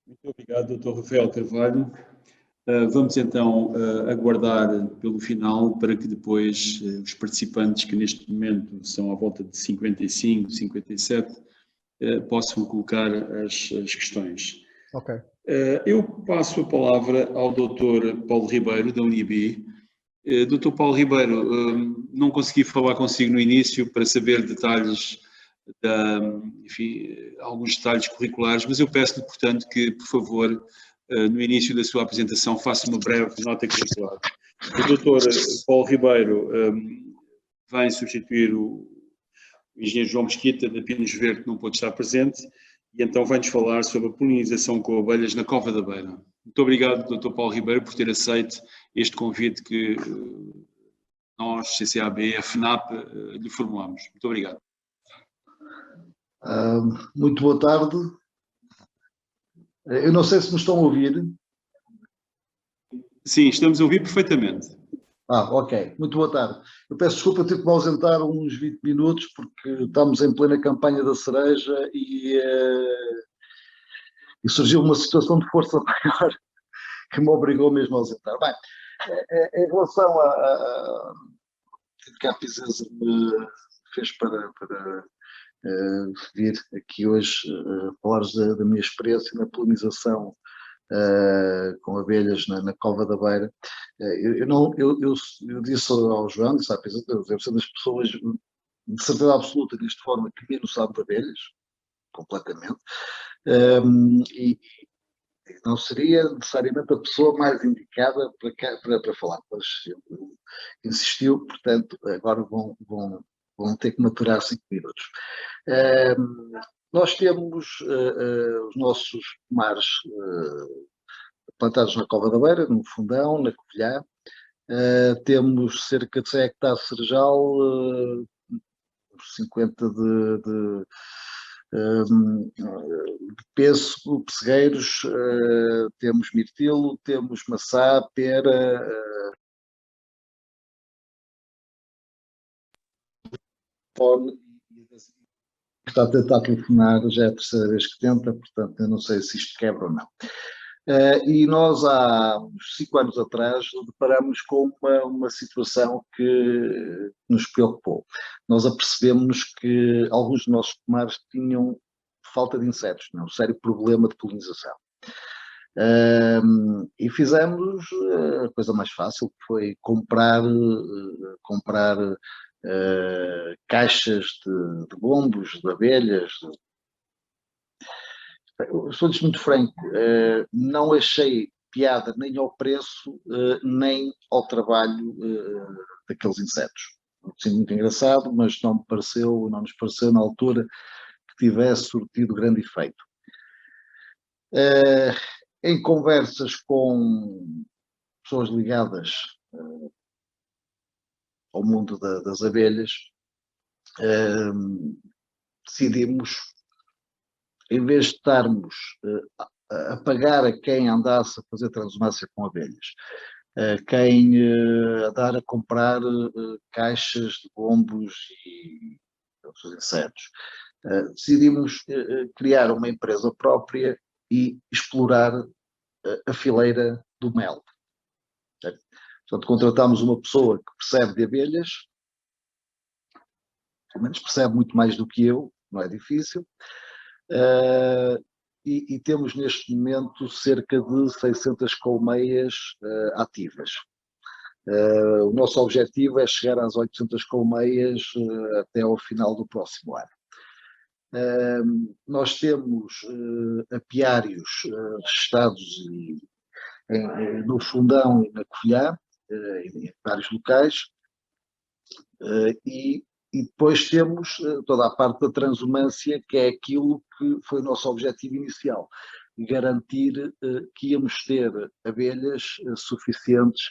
Muito obrigado, Dr. Rafael Carvalho. Vamos então aguardar pelo final para que depois os participantes, que neste momento são à volta de 55, 57, possam colocar as questões. Ok. Eu passo a palavra ao Dr. Paulo Ribeiro, da UNIB. Dr. Paulo Ribeiro, não consegui falar consigo no início para saber detalhes, enfim, alguns detalhes curriculares, mas eu peço-lhe, portanto, que, por favor, no início da sua apresentação, faça uma breve nota curricular. O Dr. Paulo Ribeiro vem substituir o engenheiro João Mesquita, da Pinos Verde, que não pôde estar presente, e então vai-nos falar sobre a polinização com abelhas na Cova da Beira. Muito obrigado, Dr. Paulo Ribeiro, por ter aceito este convite que nós, CCAB, a FNAP, lhe formulamos. Muito obrigado. Muito boa tarde. Eu não sei se me estão a ouvir. Sim, estamos a ouvir perfeitamente. Ok. Muito boa tarde. Eu peço desculpa, tive que me ausentar uns 20 minutos porque estamos em plena campanha da cereja e surgiu uma situação de força maior que me obrigou mesmo a ausentar. Bem, em relação a que a Pizesa me fez para vir aqui hoje falar da minha experiência na polinização com abelhas na Cova da Beira. Eu disse ao João, disse à Pizesa, deve ser das pessoas de certeza absoluta desta forma que menos sabe de abelhas, completamente, e não seria necessariamente a pessoa mais indicada para falar, mas ele insistiu, portanto agora vão ter que maturar 5 minutos. Nós temos os nossos pomares plantados na Cova da Beira, no Fundão, na Covilhã. Temos cerca de 100 hectares de cerejal, 50 de pêssego, pessegueiros, temos mirtilo, temos maçã, pera, está a tentar telefonar, já é a terceira vez que tenta, portanto eu não sei se isto quebra ou não. E nós há uns 5 anos atrás deparamos com uma situação que nos preocupou. Nós apercebemos que alguns dos nossos pomares tinham falta de insetos, um sério problema de polinização. E fizemos a coisa mais fácil, que foi comprar caixas de bombos, de abelhas. Sou-lhes muito franco, não achei piada nem ao preço, nem ao trabalho daqueles insetos. Sim, muito engraçado, mas não nos pareceu na altura que tivesse surtido grande efeito. Em conversas com pessoas ligadas ao mundo das abelhas, decidimos, em vez de estarmos a pagar a quem andasse a fazer transumância com abelhas, a dar a comprar caixas de bombos e outros insetos. Decidimos criar uma empresa própria e explorar a fileira do mel. Certo? Portanto, contratámos uma pessoa que percebe de abelhas, pelo menos percebe muito mais do que eu, não é difícil, e temos neste momento cerca de 600 colmeias ativas. O nosso objetivo é chegar às 800 colmeias até ao final do próximo ano. Nós temos apiários registados no Fundão e na Covilhã, em vários locais, e depois temos toda a parte da transumância, que é aquilo que foi o nosso objetivo inicial, garantir que íamos ter abelhas suficientes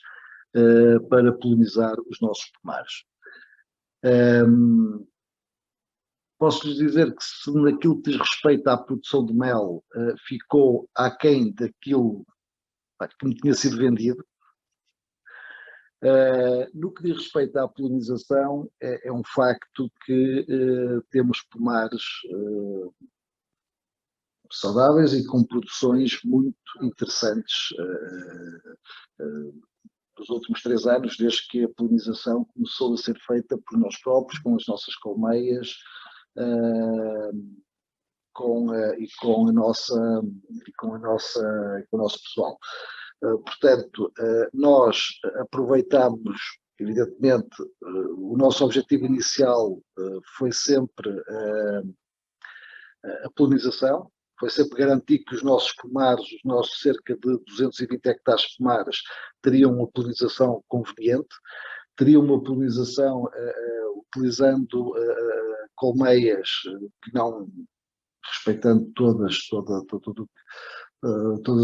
para polinizar os nossos pomares. Posso-lhes dizer que se naquilo que diz respeito à produção de mel ficou aquém daquilo que me tinha sido vendido, no que diz respeito à polinização, é um facto que temos pomares saudáveis e com produções muito interessantes nos últimos 3 anos, desde que a polinização começou a ser feita por nós próprios, com as nossas colmeias, com o nosso pessoal. Portanto, nós aproveitamos, evidentemente, o nosso objetivo inicial foi sempre a polinização, foi sempre garantir que os nossos pomares, os nossos cerca de 220 hectares de pomares, teriam uma polinização conveniente, teriam uma polinização utilizando colmeias que não, respeitando todas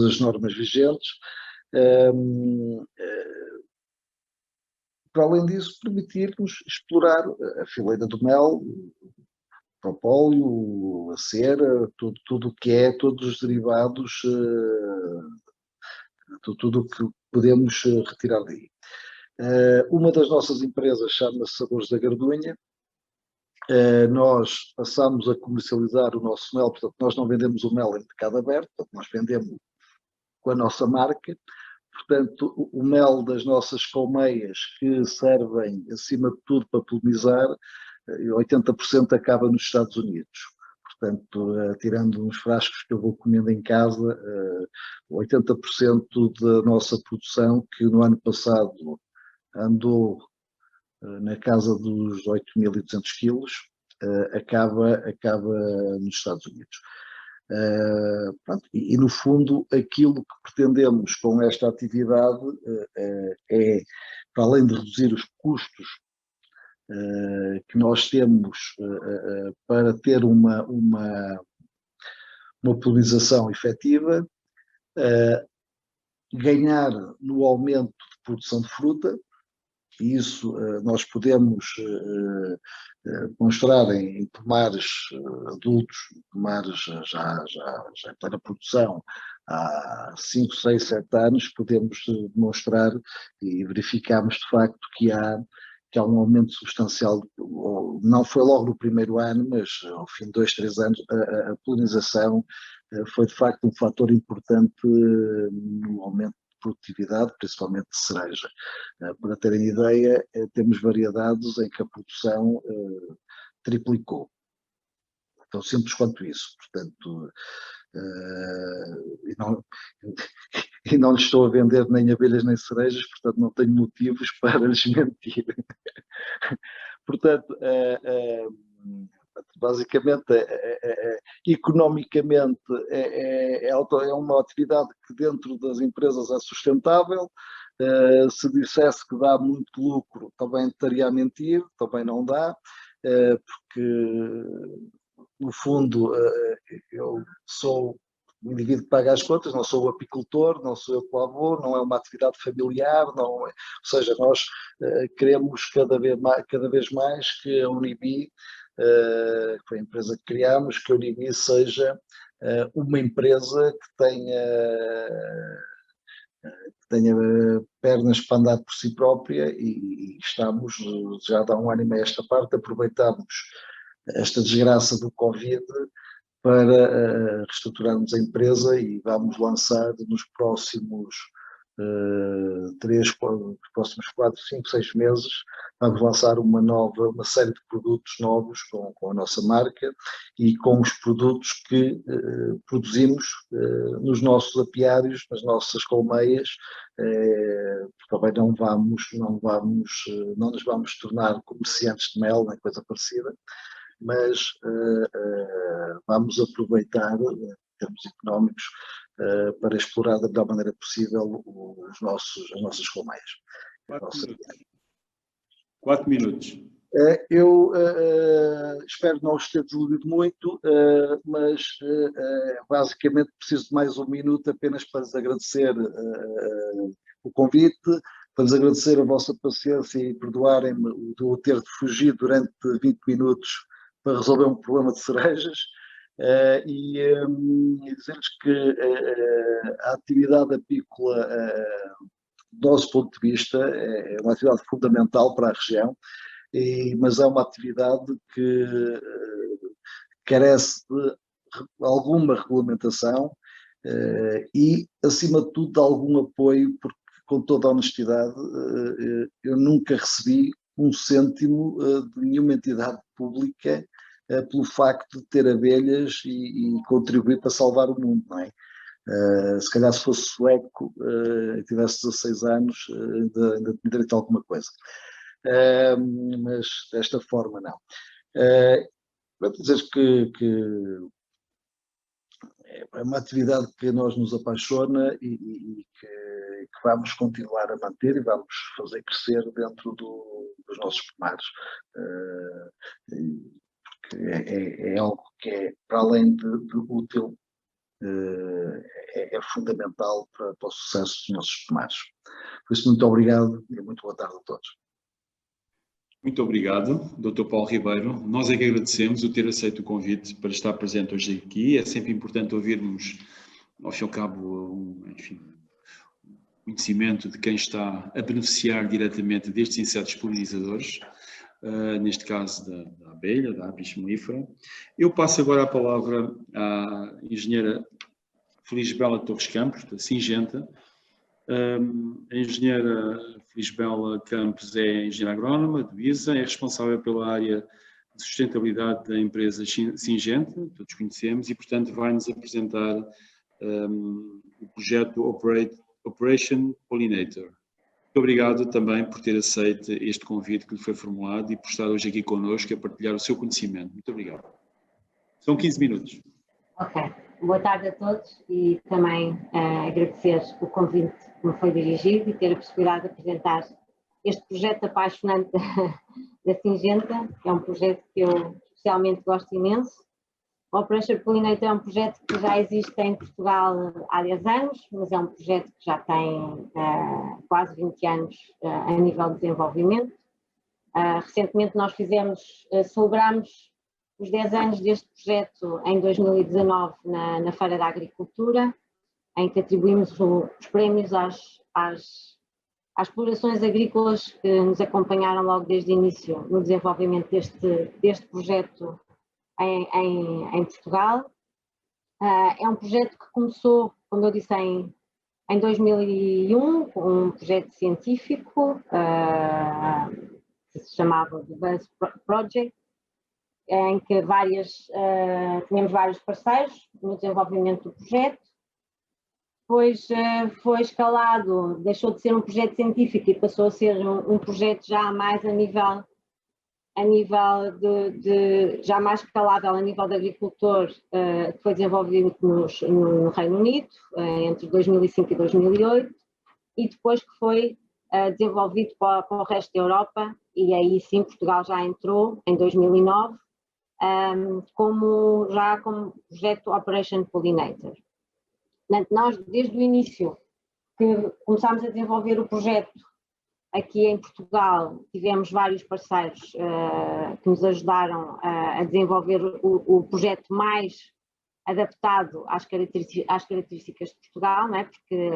as normas vigentes. Para além disso, permitir-nos explorar a fileira do mel, o propóleo, a cera, tudo o que é, todos os derivados, tudo o que podemos retirar daí. Uma das nossas empresas chama-se Sabores da Gardunha. Nós passamos a comercializar o nosso mel, portanto nós não vendemos o mel em mercado aberto, portanto nós vendemos com a nossa marca. Portanto, o mel das nossas colmeias, que servem acima de tudo para polinizar, 80% acaba nos Estados Unidos. Portanto, tirando uns frascos que eu vou comendo em casa, 80% da nossa produção, que no ano passado andou na casa dos 8.200 quilos, acaba nos Estados Unidos. E no fundo aquilo que pretendemos com esta atividade é, para além de reduzir os custos que nós temos para ter uma polinização efetiva, ganhar no aumento de produção de fruta. E isso nós podemos demonstrar em pomares adultos, pomares já em plena produção, há 5, 6, 7 anos, podemos demonstrar e verificamos de facto que há um aumento substancial, não foi logo no primeiro ano, mas ao fim de 2, 3 anos, a polinização foi de facto um fator importante no aumento produtividade, principalmente de cereja. Para terem ideia, temos variedades em que a produção triplicou. Tão simples quanto isso. Portanto, e não lhes estou a vender nem abelhas nem cerejas, portanto não tenho motivos para lhes mentir. Portanto, basicamente, economicamente, é uma atividade que dentro das empresas é sustentável. Se dissesse que dá muito lucro, também estaria a mentir, também não dá, porque, no fundo, eu sou um indivíduo que paga as contas, não sou o apicultor, não sou eu que lá vou, não é uma atividade familiar, ou seja, nós queremos cada vez mais que a Unibi, que foi a empresa que criámos, que a Unibi seja uma empresa que tenha que tenha pernas para andar por si própria, e estamos já há um ano e meio esta parte, aproveitamos esta desgraça do Covid para reestruturarmos a empresa, e vamos lançar nos próximos 4, 5, 6 meses, vamos lançar uma série de produtos novos com a nossa marca e com os produtos que produzimos nos nossos apiários, nas nossas colmeias, porque também não nos vamos tornar comerciantes de mel, nem coisa parecida, mas vamos aproveitar, em termos económicos, para explorar da melhor maneira possível as nossas colmeias. 4 minutos. Eu espero não os ter desiludido muito, mas basicamente preciso de mais um minuto apenas para vos agradecer o convite, para vos agradecer a vossa paciência e perdoarem-me de eu ter de fugir durante 20 minutos para resolver um problema de cerejas. E dizer-lhes que a atividade apícola, do nosso ponto de vista, é uma atividade fundamental para a região, mas é uma atividade que carece de alguma regulamentação e, acima de tudo, de algum apoio, porque, com toda a honestidade, eu nunca recebi um cêntimo de nenhuma entidade pública pelo facto de ter abelhas e contribuir para salvar o mundo, não é? Se calhar se fosse sueco e tivesse 16 anos, ainda tinha direito a alguma coisa. Mas desta forma não. Vou dizer que é uma atividade que a nós nos apaixona e que vamos continuar a manter e vamos fazer crescer dentro dos nossos pomares. É algo que é, para além de útil, é fundamental para o sucesso dos nossos pomares. Por isso, muito obrigado e muito boa tarde a todos. Muito obrigado, Dr. Paulo Ribeiro. Nós é que agradecemos o ter aceito o convite para estar presente hoje aqui. É sempre importante ouvirmos, ao fim e ao cabo, conhecimento de quem está a beneficiar diretamente destes insetos polinizadores, neste caso da abelha, da Apis mellifera. Eu passo agora a palavra à engenheira Felisbela Torres Campos, da Singenta. A engenheira Felisbela Campos é engenheira agrónoma do ISA, é responsável pela área de sustentabilidade da empresa Singenta, todos conhecemos, e, portanto, vai-nos apresentar o projeto Operation Pollinator. Muito obrigado também por ter aceito este convite que lhe foi formulado e por estar hoje aqui connosco a partilhar o seu conhecimento. Muito obrigado. São 15 minutos. Ok. Boa tarde a todos e também agradecer o convite que me foi dirigido e ter a possibilidade de apresentar este projeto apaixonante da Singenta, que é um projeto que eu especialmente gosto imenso. O Operation Pollinator é um projeto que já existe em Portugal há 10 anos, mas é um projeto que já tem quase 20 anos a nível de desenvolvimento. Recentemente nós celebramos os 10 anos deste projeto em 2019 na Feira da Agricultura, em que atribuímos os prémios às explorações agrícolas que nos acompanharam logo desde o início no desenvolvimento deste projeto em Portugal. É um projeto que começou, como eu disse, em 2001, com um projeto científico que se chamava The Buzz Project, em que tínhamos vários parceiros no desenvolvimento do projeto. Depois foi escalado, deixou de ser um projeto científico e passou a ser um projeto já mais a nível já mais escalável a nível de agricultor, que foi desenvolvido no Reino Unido entre 2005 e 2008 e depois que foi desenvolvido para o resto da Europa, e aí sim Portugal já entrou em 2009 como projeto Operation Pollinator. Portanto, nós desde o início que começámos a desenvolver o projeto aqui em Portugal, tivemos vários parceiros que nos ajudaram a desenvolver o projeto mais adaptado às características de Portugal, não é? Porque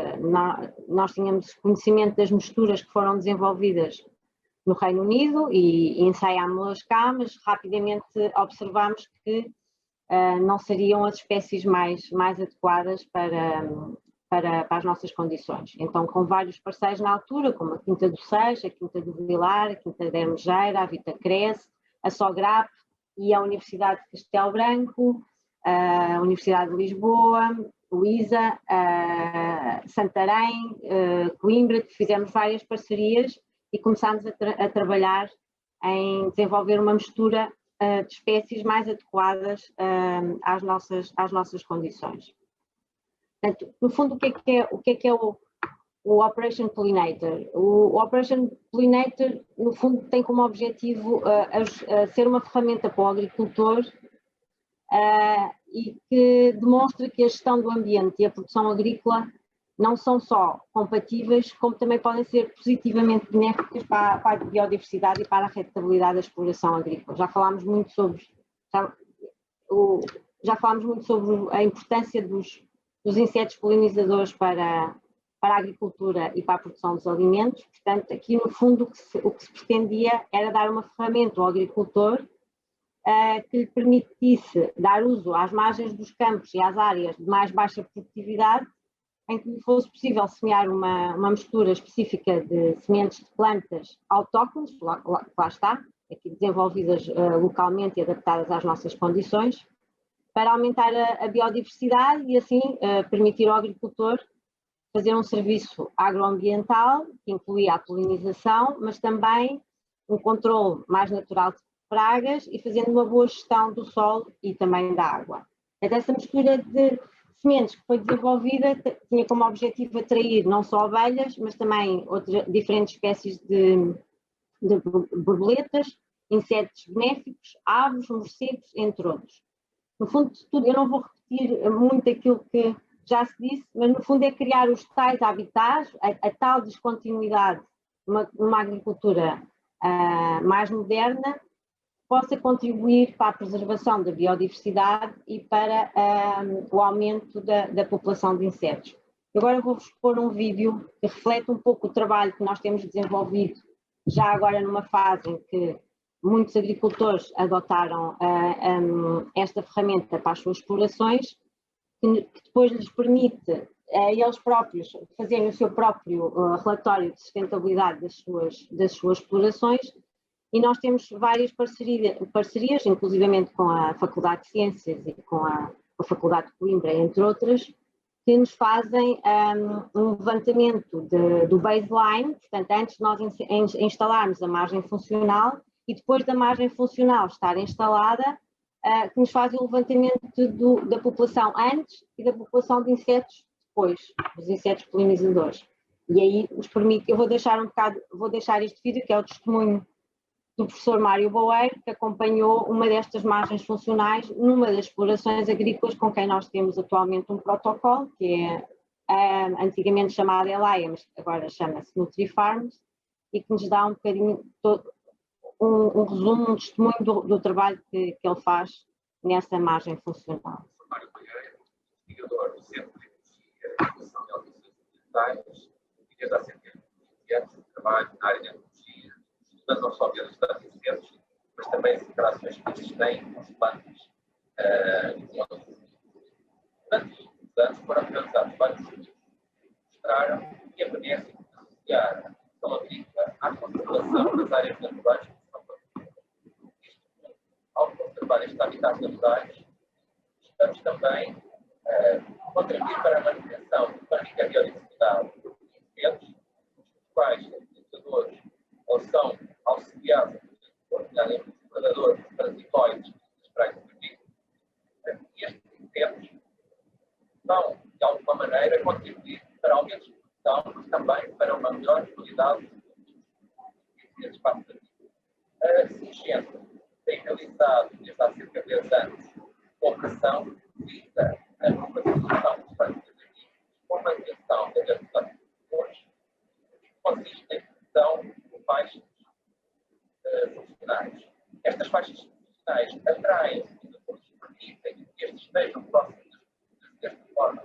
nós tínhamos conhecimento das misturas que foram desenvolvidas no Reino Unido e ensaiámos-las cá, mas rapidamente observámos que não seriam as espécies mais adequadas para as nossas condições. Então, com vários parceiros na altura, como a Quinta do Seixo, a Quinta do Vilar, a Quinta da Hermejeira, a Vita Cresce, a Sograp e a Universidade de Castelo Branco, a Universidade de Lisboa, Luísa, Santarém, Coimbra, fizemos várias parcerias e começámos a trabalhar em desenvolver uma mistura de espécies mais adequadas às nossas condições. Portanto, no fundo, o que é o Operation Pollinator? O Operation Pollinator, no fundo, tem como objetivo ser uma ferramenta para o agricultor e que demonstra que a gestão do ambiente e a produção agrícola não são só compatíveis, como também podem ser positivamente benéficas para a biodiversidade e para a rentabilidade da exploração agrícola. Já falámos muito sobre a importância dos insetos polinizadores para a agricultura e para a produção dos alimentos. Portanto, aqui no fundo o que se pretendia era dar uma ferramenta ao agricultor que lhe permitisse dar uso às margens dos campos e às áreas de mais baixa produtividade, em que lhe fosse possível semear uma mistura específica de sementes de plantas autóctones, lá está, aqui desenvolvidas localmente e adaptadas às nossas condições, para aumentar a biodiversidade e assim permitir ao agricultor fazer um serviço agroambiental, que incluía a polinização, mas também um controle mais natural de pragas e fazendo uma boa gestão do solo e também da água. Essa mistura de sementes que foi desenvolvida tinha como objetivo atrair não só abelhas, mas também outras diferentes espécies de borboletas, insetos benéficos, aves, morcegos, entre outros. No fundo de tudo, eu não vou repetir muito aquilo que já se disse, mas no fundo é criar os tais habitats, a tal descontinuidade, uma agricultura mais moderna, possa contribuir para a preservação da biodiversidade e para o aumento da população de insetos. Agora vou-vos expor um vídeo que reflete um pouco o trabalho que nós temos desenvolvido já agora numa fase em que muitos agricultores adotaram esta ferramenta para as suas explorações, que depois lhes permite a eles próprios fazerem o seu próprio relatório de sustentabilidade das suas explorações. E nós temos várias parcerias, inclusivamente com a Faculdade de Ciências e com a Faculdade de Coimbra, entre outras, que nos fazem um levantamento do baseline, portanto, antes de nós instalarmos a margem funcional e depois da margem funcional estar instalada, que nos fazem o levantamento da população antes e da população de insetos depois, dos insetos polinizadores. E aí nos permite, eu vou deixar este vídeo, que é o testemunho do professor Mário Boeiro, que acompanhou uma destas margens funcionais numa das explorações agrícolas com quem nós temos atualmente um protocolo, que é antigamente chamado ELAIA, mas agora chama-se NutriFarms, e que nos dá um bocadinho, um resumo, um testemunho do trabalho que ele faz nessa margem funcional. Mário Boeiro, investigador do Centro de Ecologia e Educação de Alterações Ambientais, e desde há cerca de 20 anos trabalho na área da ecologia, estudando não só a biodiversidade de insetos, mas também as interações que eles têm com as plantas e com outros. Durante os anos foram realizados vários estudos que mostraram que a benéfica de associar a produção agrícola à conservação das áreas naturais que são produzidas. Ao conservar estes habitats naturais, estamos também a contribuir para a manutenção de uma rica biodiversidade de insetos, os quais são utilizadores ou são auxiliados por predadores, parasitoides das pragas agrícolas. E estes insetos vão, de alguma maneira, contribuir para aumentos de produção, mas também para uma melhor qualidade desse espaço agrícola. A Singenta tem realizado, desde há cerca de 10 anos, uma operação que visa a compatibilização dos pragas agrícolas com a manutenção da biodiversidade de produtores, que consiste na produção de faixas funcionais. Estas faixas funcionais atraem utilizadores permitem que estes estejam próximos desta forma.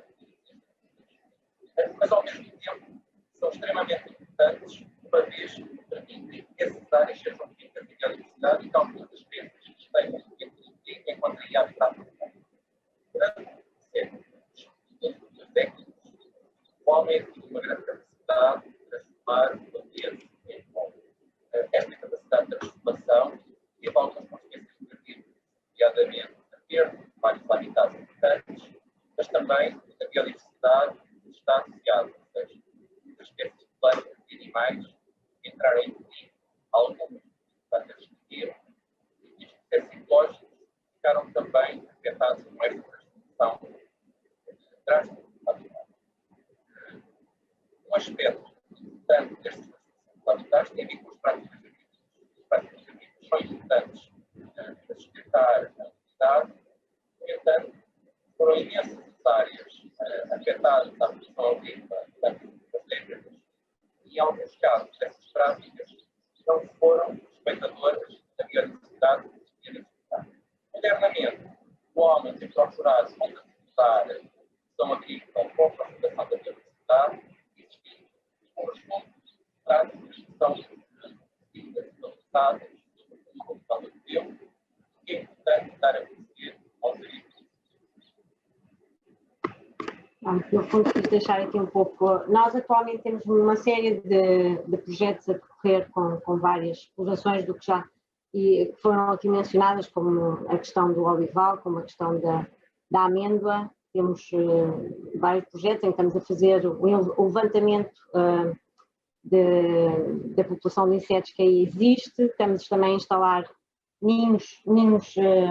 Mas, ao mesmo tempo, são extremamente importantes, uma vez que permitem que essas áreas sejam ricas em biodiversidade e que algumas das espécies que estejam encontrem habitat. Portanto, os técnicos o homem tem uma grande capacidade de transformar o ambiente em bom. Esta capacidade de transformação teve algumas consequências negativas, nomeadamente a perda de vários habitats importantes, mas também a biodiversidade está associada, ou seja, muitas espécies de plantas e animais entraram em perigo, algumas plantas extinguiram, e os processos ecológicos ficaram também afetados com esta transformação drástica do habitat. Um aspecto importante destas transformações do habitat tem a ver com as práticas agrícolas. As práticas agrícolas são importantes para sustentar a atividade, no entanto, foram imensas as áreas afetadas à produção agrícola durante as décadas e, em alguns casos, essas práticas não foram respeitadoras da biodiversidade e da diversidade. Modernamente, o homem tem procurado compatibilizar a produção agrícola com a preservação da biodiversidade, existindo conjuntos de práticas que são utilizadas no controle do tempo, que é importante dar a conhecer aos agricultores. No fundo, quis deixar aqui um pouco. Nós atualmente temos uma série de projetos a decorrer com várias explorações do que já e foram aqui mencionadas, como a questão do olival, como a questão da amêndoa. Temos vários projetos em que estamos a fazer o levantamento da população de insetos que aí existe. Estamos também a instalar ninhos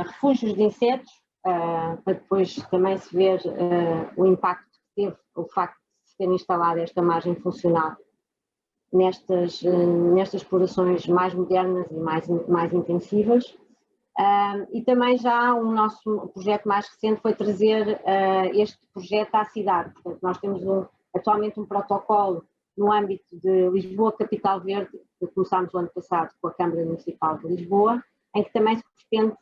refúgios de insetos, para depois também se ver o impacto que teve o facto de se ter instalado esta margem funcional nestas explorações mais modernas e mais intensivas. E também já o nosso projeto mais recente foi trazer este projeto à cidade. Portanto, nós temos atualmente um protocolo no âmbito de Lisboa Capital Verde, que começámos o ano passado com a Câmara Municipal de Lisboa, em que também se pretende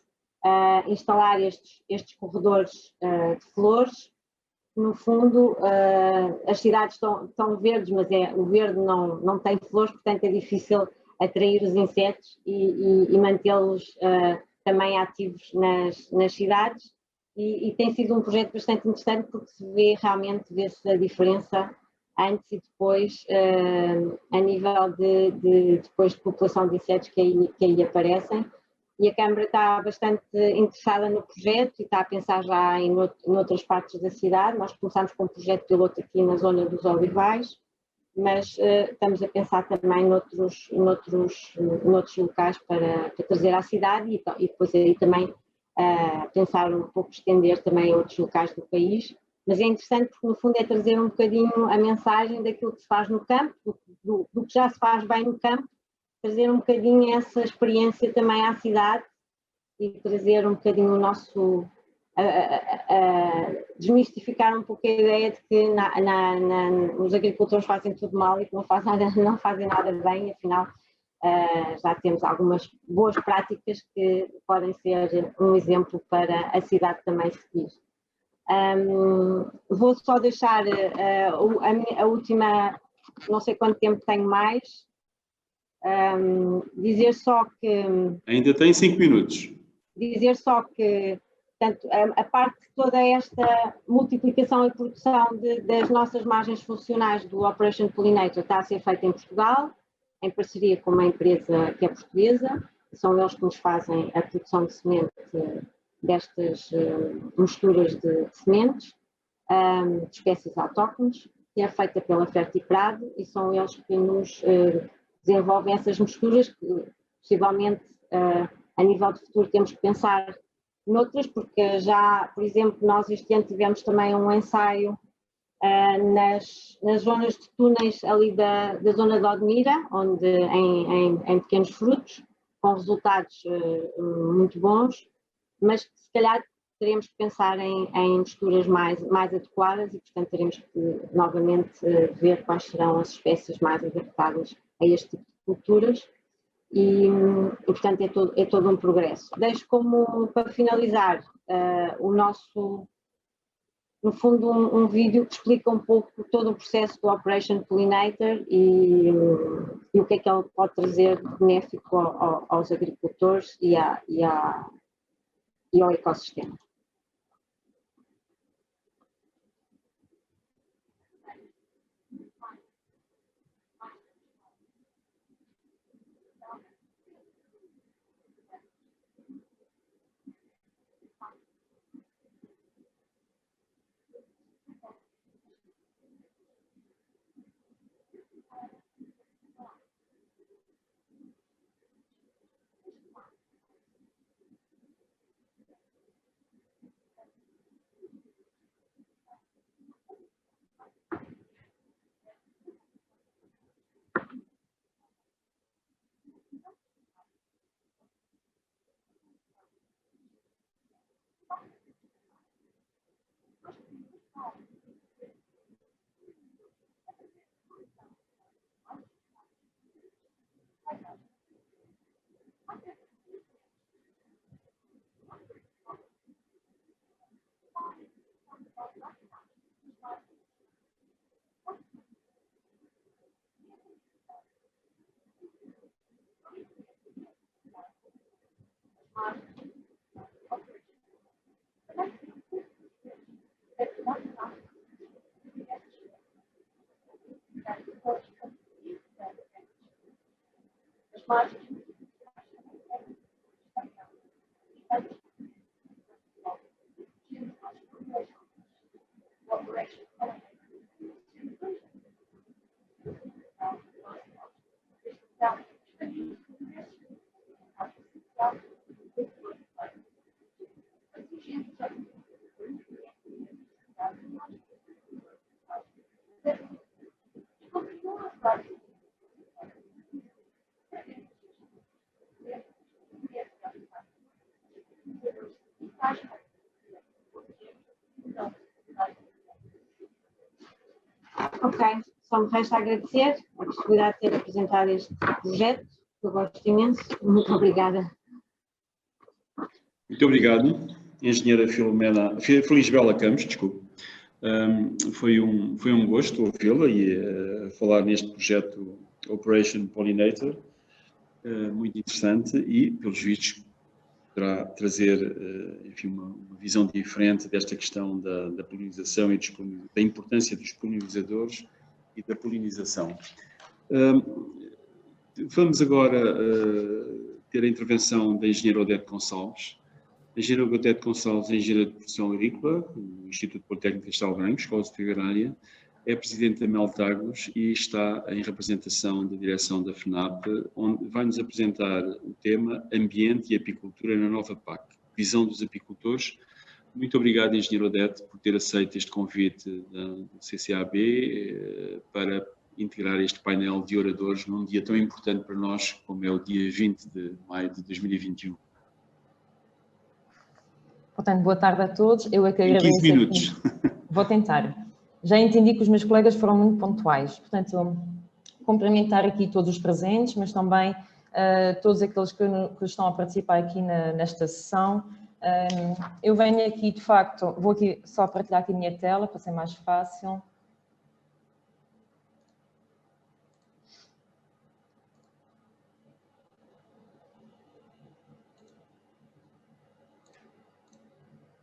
instalar estes corredores de flores. No fundo, as cidades estão verdes, mas o verde não tem flores, portanto é difícil atrair os insetos e mantê-los também ativos nas cidades, e tem sido um projeto bastante interessante porque vê-se a diferença antes e depois a nível depois de população de insetos que aí aparecem. E a Câmara está bastante interessada no projeto e está a pensar já em outras partes da cidade. Nós começámos com um projeto piloto aqui na zona dos Olivais, mas estamos a pensar também noutros locais para trazer à cidade e depois aí também pensar um pouco, estender também a outros locais do país. Mas é interessante porque no fundo é trazer um bocadinho a mensagem daquilo que se faz no campo, do que já se faz bem no campo, trazer um bocadinho essa experiência também à cidade e trazer um bocadinho o nosso, desmistificar um pouco a ideia de que os agricultores fazem tudo mal e que não fazem nada bem, afinal já temos algumas boas práticas que podem ser um exemplo para a cidade também seguir. Vou só deixar a última, não sei quanto tempo tenho mais, dizer só que... Ainda tem 5 minutos. Dizer só que, portanto, a parte de toda esta multiplicação e produção das nossas margens funcionais do Operation Pollinator está a ser feita em Portugal, em parceria com uma empresa que é portuguesa, são eles que nos fazem a produção de semente destas misturas de sementes, de espécies autóctones, que é feita pela Fertiprado, e são eles que nos desenvolvem essas misturas, que possivelmente a nível de futuro temos que pensar noutras, porque já, por exemplo, nós este ano tivemos também um ensaio nas zonas de túneis ali da zona de Odmira, onde em pequenos frutos, com resultados muito bons, mas que se calhar teremos que pensar em misturas mais adequadas e, portanto, teremos que novamente ver quais serão as espécies mais adaptadas a este tipo de culturas e portanto, é todo um progresso. Deixo como, para finalizar, no fundo, um vídeo que explica um pouco todo o processo do Operation Pollinator e o que é que ele pode trazer de benéfico aos agricultores e ao ecossistema. Ok, só me resta agradecer a possibilidade de ter apresentado este projeto, que eu gosto imenso. Muito obrigada. Muito obrigado, engenheira Felisbela Campos, desculpe. Foi um gosto ouvi-la e falar neste projeto Operation Pollinator, muito interessante e, pelos vistos, poderá trazer, enfim, uma visão diferente desta questão da polinização e da importância dos polinizadores e da polinização. Vamos agora ter a intervenção da engenheira Odete Gonçalves. A engenheira Odete Gonçalves é engenheira de profissão agrícola, no Instituto Politécnico de Castelo Branco, Escola Superior Agrária, é presidente da Meltagros e está em representação da direção da FNAP, onde vai-nos apresentar o tema Ambiente e Apicultura na nova PAC, visão dos apicultores. Muito obrigado, engenheira Odete, por ter aceito este convite do CCAB para integrar este painel de oradores num dia tão importante para nós, como é o dia 20 de maio de 2021. Portanto, boa tarde a todos. Eu é que agradeço. 15 minutos. Vou tentar. Já entendi que os meus colegas foram muito pontuais. Portanto, cumprimentar aqui todos os presentes, mas também todos aqueles que estão a participar aqui nesta sessão. Eu venho aqui, de facto, vou aqui só partilhar aqui a minha tela para ser mais fácil.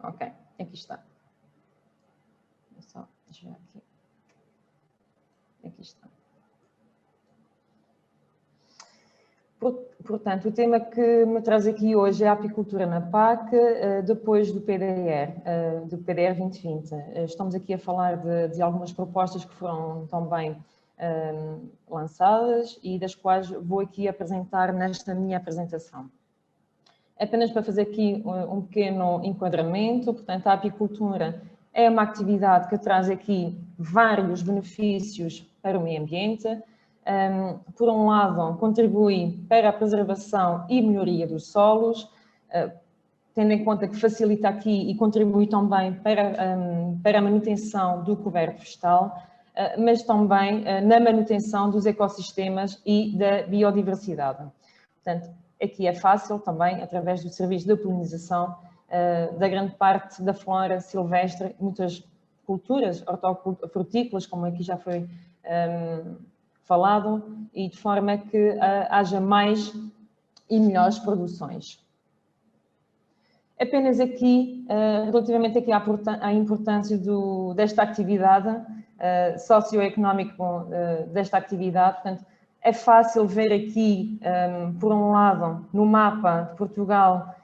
Ok, aqui está. Só, deixa eu ver aqui. Aqui está. Portanto, o tema que me traz aqui hoje é a apicultura na PAC, depois do PDR 2020. Estamos aqui a falar de algumas propostas que foram também lançadas e das quais vou aqui apresentar nesta minha apresentação. Apenas para fazer aqui um pequeno enquadramento, portanto, a apicultura é uma atividade que traz aqui vários benefícios para o meio ambiente. Por um lado, contribui para a preservação e melhoria dos solos, tendo em conta que facilita aqui e contribui também para a manutenção do coberto vegetal, mas também na manutenção dos ecossistemas e da biodiversidade. Portanto, aqui é fácil também, através do serviço de polinização, da grande parte da flora silvestre, muitas culturas hortofrutícolas, como aqui já foi falado, e de forma que haja mais e melhores produções. Apenas aqui, relativamente aqui à importância desta atividade, socioeconómica desta atividade, portanto, é fácil ver aqui, por um lado, no mapa de Portugal,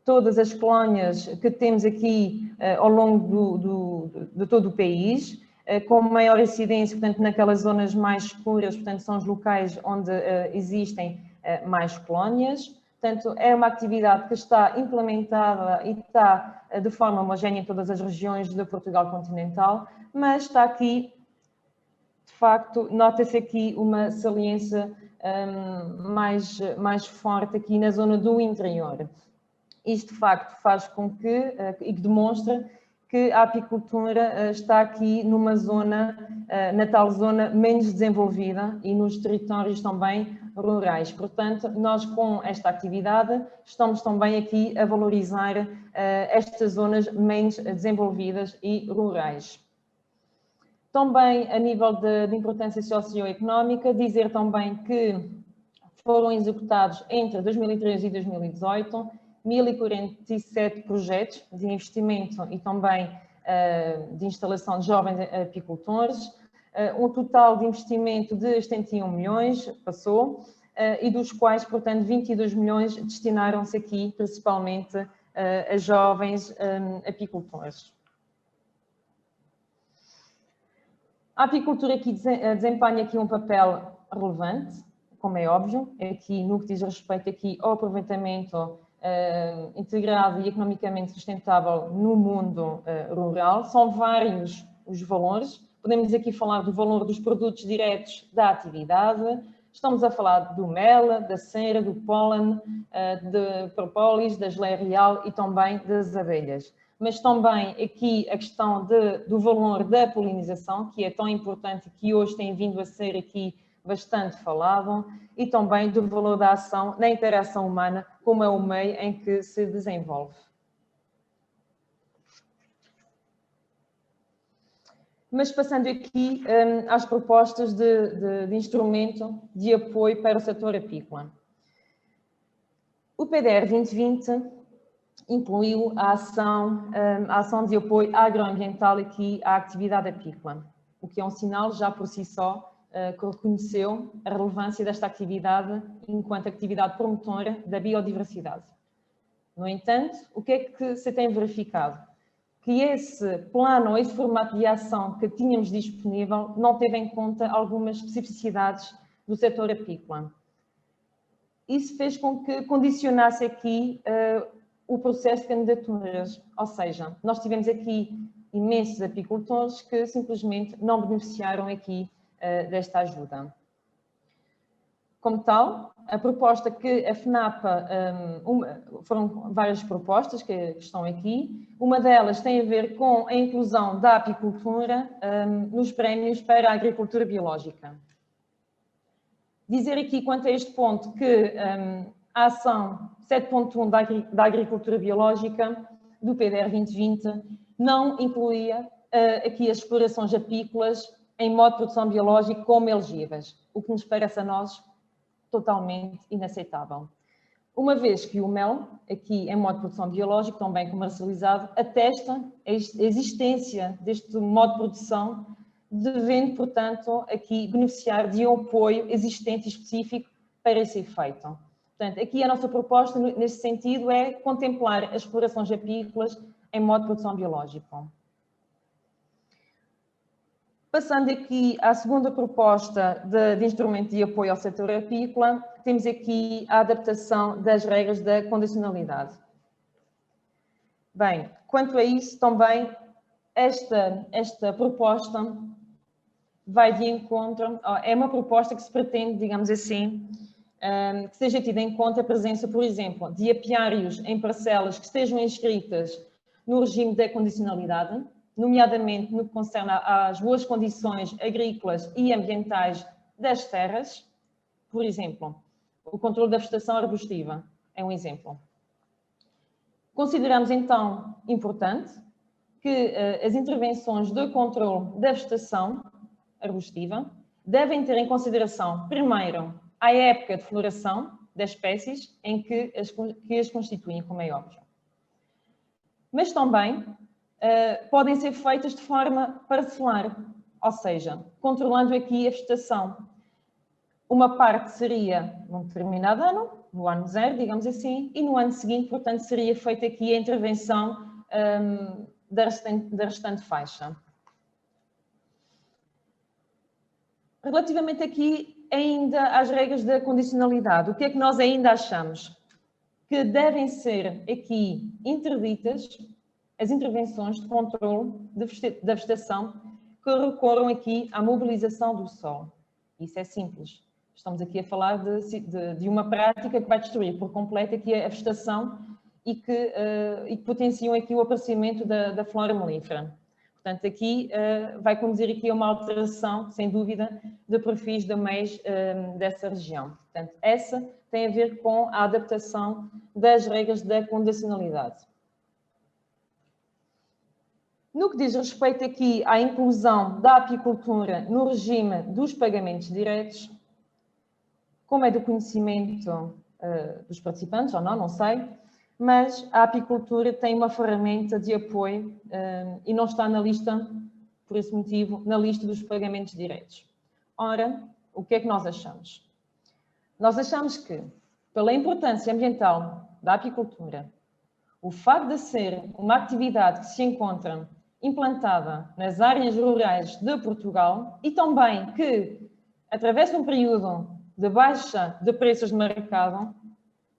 todas as colónias que temos aqui ao longo de todo o país, com maior incidência, portanto, naquelas zonas mais escuras, portanto, são os locais onde existem mais colónias. Portanto, é uma atividade que está implementada e está de forma homogénea em todas as regiões de Portugal continental, mas está aqui, de facto, nota-se aqui uma saliência mais forte aqui na zona do interior. Isto, de facto, faz com que, e que demonstra que a apicultura está aqui numa zona, na tal zona menos desenvolvida e nos territórios também rurais. Portanto, nós com esta atividade estamos também aqui a valorizar estas zonas menos desenvolvidas e rurais. Também, a nível de importância socioeconómica, dizer também que foram executados entre 2013 e 2018 1.047 projetos de investimento e também de instalação de jovens apicultores, um total de investimento de 71 milhões passou, e dos quais, portanto, 22 milhões destinaram-se aqui principalmente a jovens apicultores. A apicultura aqui desempenha aqui um papel relevante, como é óbvio, aqui no que diz respeito aqui ao aproveitamento integrado e economicamente sustentável no mundo rural. São vários os valores. Podemos aqui falar do valor dos produtos diretos da atividade. Estamos a falar do mel, da cera, do pólen, de propólis, da geleia real e também das abelhas. Mas também aqui a questão do valor da polinização, que é tão importante e que hoje tem vindo a ser aqui bastante falado, e também do valor da ação na interação humana, como é o meio em que se desenvolve. Mas passando aqui às propostas de instrumento de apoio para o setor apícola. O PDR 2020 incluiu a ação de apoio agroambiental aqui à atividade apícola, o que é um sinal já por si só que reconheceu a relevância desta atividade enquanto atividade promotora da biodiversidade. No entanto, o que é que se tem verificado? Que esse plano ou esse formato de ação que tínhamos disponível não teve em conta algumas especificidades do setor apícola. Isso fez com que condicionasse aqui o processo de candidaturas, ou seja, nós tivemos aqui imensos apicultores que simplesmente não beneficiaram aqui desta ajuda. Como tal, a proposta que a FNAPA, foram várias propostas que estão aqui, uma delas tem a ver com a inclusão da apicultura nos prémios para a agricultura biológica. Dizer aqui quanto a este ponto que a ação 7.1 da agricultura biológica do PDR 2020 não incluía aqui as explorações apícolas em modo de produção biológica como elegíveis, o que nos parece a nós totalmente inaceitável. Uma vez que o mel, aqui em modo de produção biológico, também comercializado, atesta a existência deste modo de produção, devendo, portanto, aqui beneficiar de um apoio existente e específico para esse efeito. Portanto, aqui a nossa proposta, neste sentido, é contemplar as explorações apícolas em modo de produção biológico. Passando aqui à segunda proposta de instrumento de apoio ao setor apícola, temos aqui a adaptação das regras da condicionalidade. Bem, quanto a isso também, esta proposta vai de encontro, é uma proposta que se pretende, digamos assim, que seja tida em conta a presença, por exemplo, de apiários em parcelas que estejam inscritas no regime da condicionalidade, nomeadamente no que concerne às boas condições agrícolas e ambientais das terras, por exemplo, o controle da vegetação arbustiva é um exemplo. Consideramos então importante que as intervenções de controle da vegetação arbustiva devem ter em consideração, primeiro, a época de floração das espécies em que as constituem, como é óbvio. Mas também podem ser feitas de forma parcelar, ou seja, controlando aqui a vegetação. Uma parte seria num determinado ano, no ano 0, digamos assim, e no ano seguinte, portanto, seria feita aqui a intervenção da restante faixa. Relativamente aqui ainda às regras da condicionalidade, o que é que nós ainda achamos? Que devem ser aqui interditas as intervenções de controle da vegetação que recorram aqui à mobilização do solo. Isso é simples. Estamos aqui a falar de uma prática que vai destruir por completo aqui a vegetação e que potenciam aqui o aparecimento da flora melífera. Portanto, aqui vai conduzir aqui a uma alteração, sem dúvida, de perfis de meios dessa região. Portanto, essa tem a ver com a adaptação das regras da condicionalidade. No que diz respeito aqui à inclusão da apicultura no regime dos pagamentos diretos, como é do conhecimento dos participantes, ou não sei, mas a apicultura tem uma ferramenta de apoio e não está na lista, por esse motivo, na lista dos pagamentos diretos. Ora, o que é que nós achamos? Nós achamos que, pela importância ambiental da apicultura, o facto de ser uma atividade que se encontra implantada nas áreas rurais de Portugal e também que atravessa um período de baixa de preços de mercado,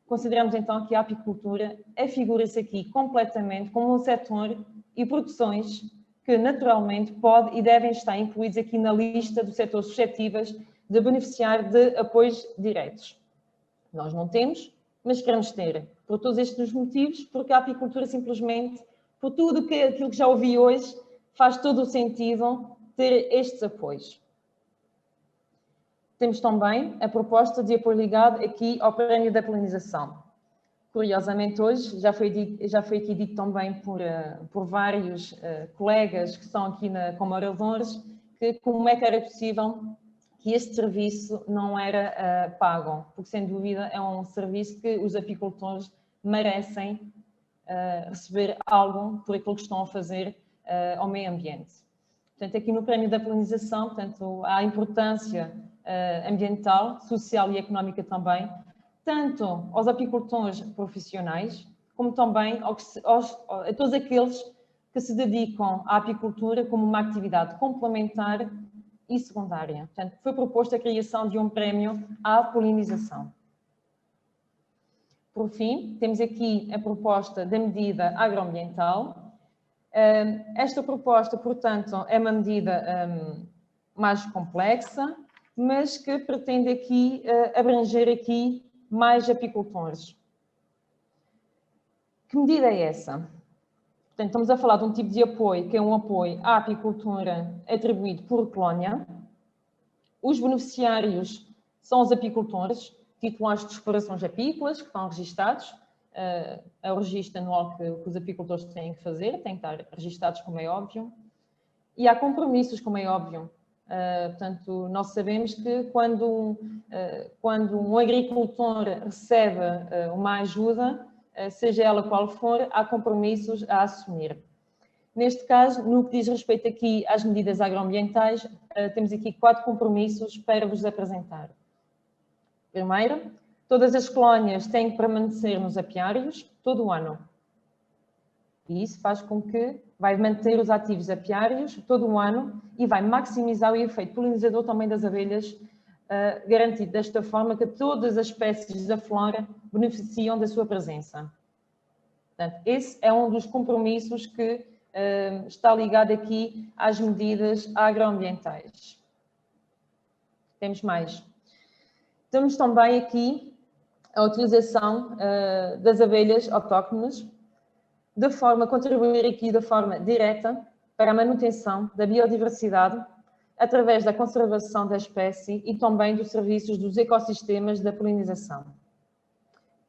consideramos então que a apicultura figura-se aqui completamente como um setor e produções que naturalmente podem e devem estar incluídos aqui na lista dos setores suscetíveis de beneficiar de apoios diretos. Nós não temos, mas queremos ter, por todos estes motivos, porque a apicultura simplesmente, por tudo aquilo que já ouvi hoje, faz todo o sentido ter estes apoios. Temos também a proposta de apoio ligado aqui ao prémio da polinização. Curiosamente hoje, já foi aqui dito também por vários colegas que estão aqui como oradores, que como é que era possível que este serviço não era pago, porque sem dúvida é um serviço que os apicultores merecem receber algo por aquilo que estão a fazer ao meio ambiente. Portanto, aqui no prémio da polinização, portanto, há a importância ambiental, social e económica também, tanto aos apicultores profissionais, como também a todos aqueles que se dedicam à apicultura como uma atividade complementar e secundária. Portanto, foi proposta a criação de um prémio à polinização. Por fim, temos aqui a proposta da medida agroambiental. Esta proposta, portanto, é uma medida mais complexa, mas que pretende aqui abranger aqui mais apicultores. Que medida é essa? Portanto, estamos a falar de um tipo de apoio que é um apoio à apicultura atribuído por colónia. Os beneficiários são os apicultores, titulares de explorações apícolas, que estão registados. É o registro anual que os apicultores têm que fazer, têm que estar registados, como é óbvio. E há compromissos, como é óbvio. Portanto, nós sabemos que quando um agricultor recebe uma ajuda, seja ela qual for, há compromissos a assumir. Neste caso, no que diz respeito aqui às medidas agroambientais, temos aqui 4 compromissos para vos apresentar. Primeiro, todas as colónias têm que permanecer nos apiários todo o ano. E isso faz com que vai manter os ativos apiários todo o ano e vai maximizar o efeito polinizador também das abelhas, garantido desta forma que todas as espécies da flora beneficiam da sua presença. Portanto, esse é um dos compromissos que está ligado aqui às medidas agroambientais. Temos mais. Temos também aqui a utilização das abelhas autóctones, de forma a contribuir aqui de forma direta para a manutenção da biodiversidade, através da conservação da espécie e também dos serviços dos ecossistemas da polinização.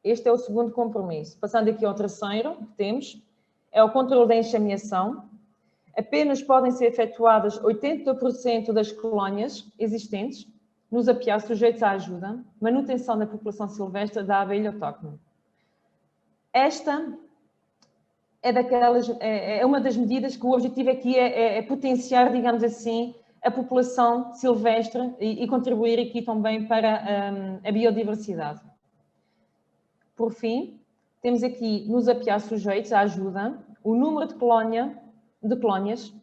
Este é o segundo compromisso. Passando aqui ao terceiro que temos, é o controle da enxameação. Apenas podem ser efetuadas 80% das colónias existentes nos apiários sujeitos à ajuda, manutenção da população silvestre da abelha autóctone. Esta é uma das medidas que o objetivo aqui é potenciar, digamos assim, a população silvestre e contribuir aqui também para a biodiversidade. Por fim, temos aqui nos apiários sujeitos à ajuda, o número de colónias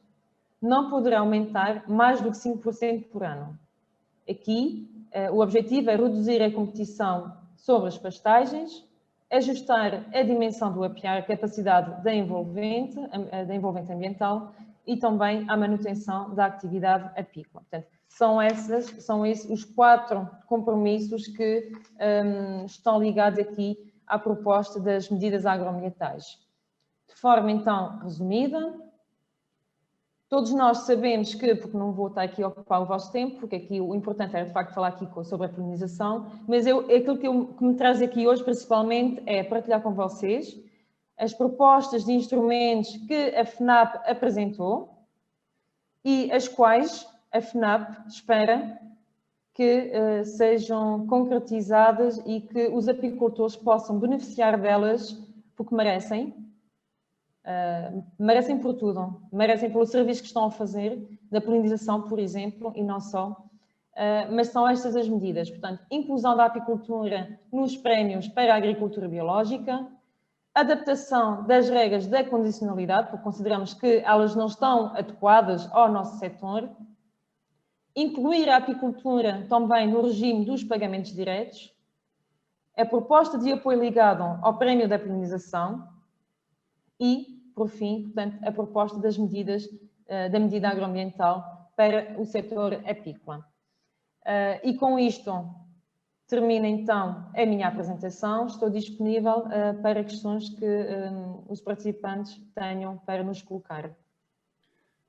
não poderá aumentar mais do que 5% por ano. Aqui, o objetivo é reduzir a competição sobre as pastagens, ajustar a dimensão do apiário, a capacidade da envolvente ambiental e também a manutenção da atividade apícola. Portanto, são esses os 4 compromissos que estão ligados aqui à proposta das medidas agroambientais. De forma, então, resumida, todos nós sabemos que, porque não vou estar aqui a ocupar o vosso tempo, porque aqui o importante era, de facto, falar aqui sobre a polinização, mas aquilo que me traz aqui hoje, principalmente, é partilhar com vocês as propostas de instrumentos que a FNAP apresentou e as quais a FNAP espera que sejam concretizadas e que os apicultores possam beneficiar delas, porque merecem. Merecem por tudo, merecem pelo serviço que estão a fazer, da polinização, por exemplo, e não só, mas são estas as medidas. Portanto, inclusão da apicultura nos prémios para a agricultura biológica, adaptação das regras da condicionalidade, porque consideramos que elas não estão adequadas ao nosso setor, incluir a apicultura também no regime dos pagamentos diretos, a proposta de apoio ligado ao prémio da polinização e, por fim, portanto, a proposta das medidas, da medida agroambiental para o setor apícola. E com isto termina então a minha apresentação. Estou disponível para questões que os participantes tenham para nos colocar.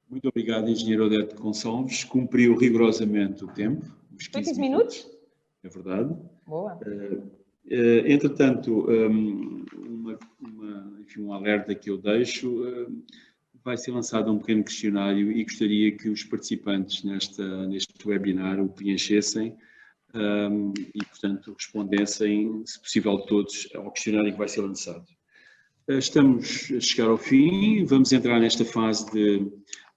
Muito obrigado, Engenheiro Odete Gonçalves. Cumpriu rigorosamente o tempo. Os 15 minutos? É verdade. Boa. Entretanto, enfim, um alerta que eu deixo, vai ser lançado um pequeno questionário e gostaria que os participantes neste webinar o preenchessem e, portanto, respondessem, se possível, todos ao questionário que vai ser lançado. Estamos a chegar ao fim, vamos entrar nesta fase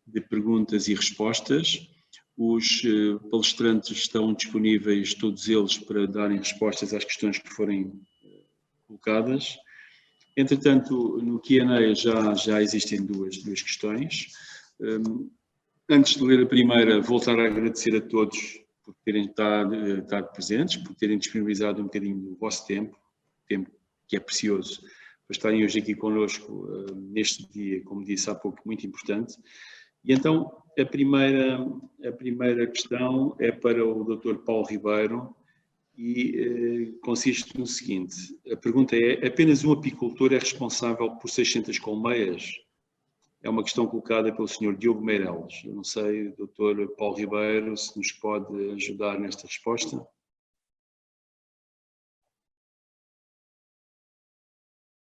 de perguntas e respostas. Os palestrantes estão disponíveis, todos eles, para darem respostas às questões que forem colocadas. Entretanto, no Q&A já existem duas questões. Antes de ler a primeira, voltar a agradecer a todos por terem estado presentes, por terem disponibilizado um bocadinho do vosso tempo que é precioso, para estarem hoje aqui connosco neste dia, como disse há pouco, muito importante. E então, a primeira questão é para o Dr. Paulo Ribeiro e consiste no seguinte. A pergunta é: apenas um apicultor é responsável por 600 colmeias? É uma questão colocada pelo Sr. Diogo Meireles. Eu não sei, Dr. Paulo Ribeiro, se nos pode ajudar nesta resposta.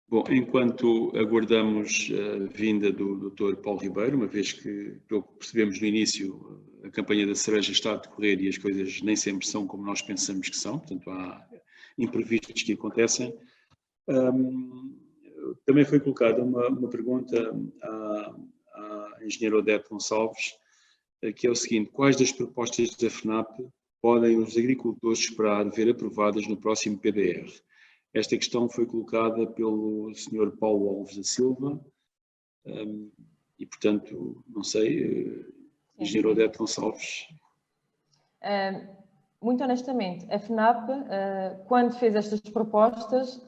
Bom, enquanto aguardamos a vinda do Dr. Paulo Ribeiro, uma vez que, pelo que percebemos no início, a campanha da cereja está a decorrer e as coisas nem sempre são como nós pensamos que são, portanto há imprevistos que acontecem. Também foi colocada uma pergunta à engenheira Odete Gonçalves, que é o seguinte: quais das propostas da FNAP podem os agricultores esperar ver aprovadas no próximo PDR? Esta questão foi colocada pelo Sr. Paulo Alves da Silva e, portanto, não sei, engenheiro Odete Gonçalves. Muito honestamente, a FNAP, quando fez estas propostas,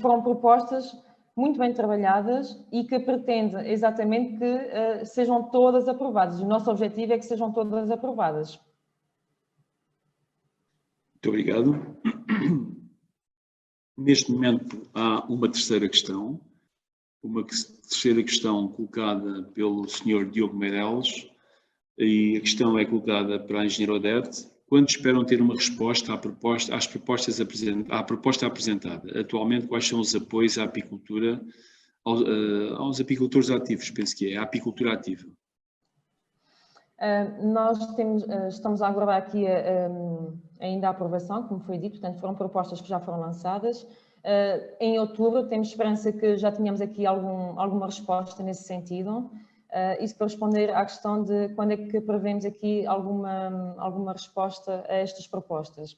foram propostas muito bem trabalhadas e que pretende exatamente que sejam todas aprovadas. O nosso objetivo é que sejam todas aprovadas. Muito obrigado. Neste momento há uma terceira questão, colocada pelo Sr. Diogo Meireles, e a questão é colocada para a engenheira Odete. quando esperam ter uma resposta à proposta apresentada? Atualmente, quais são os apoios à apicultura, aos apicultores ativos, penso que é a apicultura ativa? Nós estamos a aguardar aqui ainda a aprovação, como foi dito, portanto foram propostas que já foram lançadas. Em outubro temos esperança que já tenhamos aqui alguma resposta nesse sentido. Isso para responder à questão de quando é que prevemos aqui alguma resposta a estas propostas.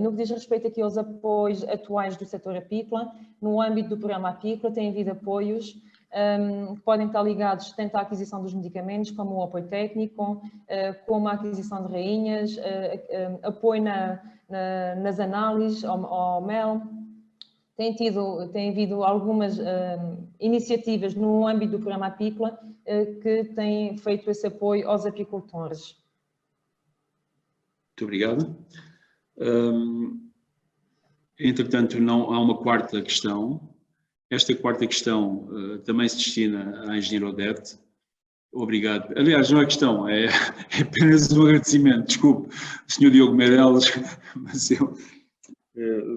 No que diz respeito aqui aos apoios atuais do setor apícola, no âmbito do programa apícola tem havido apoios que podem estar ligados tanto à aquisição dos medicamentos, como o apoio técnico, como a aquisição de rainhas, apoio nas análises, ao mel. Tem havido algumas iniciativas no âmbito do programa apícola que têm feito esse apoio aos apicultores. Muito obrigado. Entretanto, há uma quarta questão. Esta quarta questão também se destina à engenheira Odete. Obrigado. Aliás, não é questão, é apenas um agradecimento. Desculpe, Sr. Diogo Meireles, mas eu...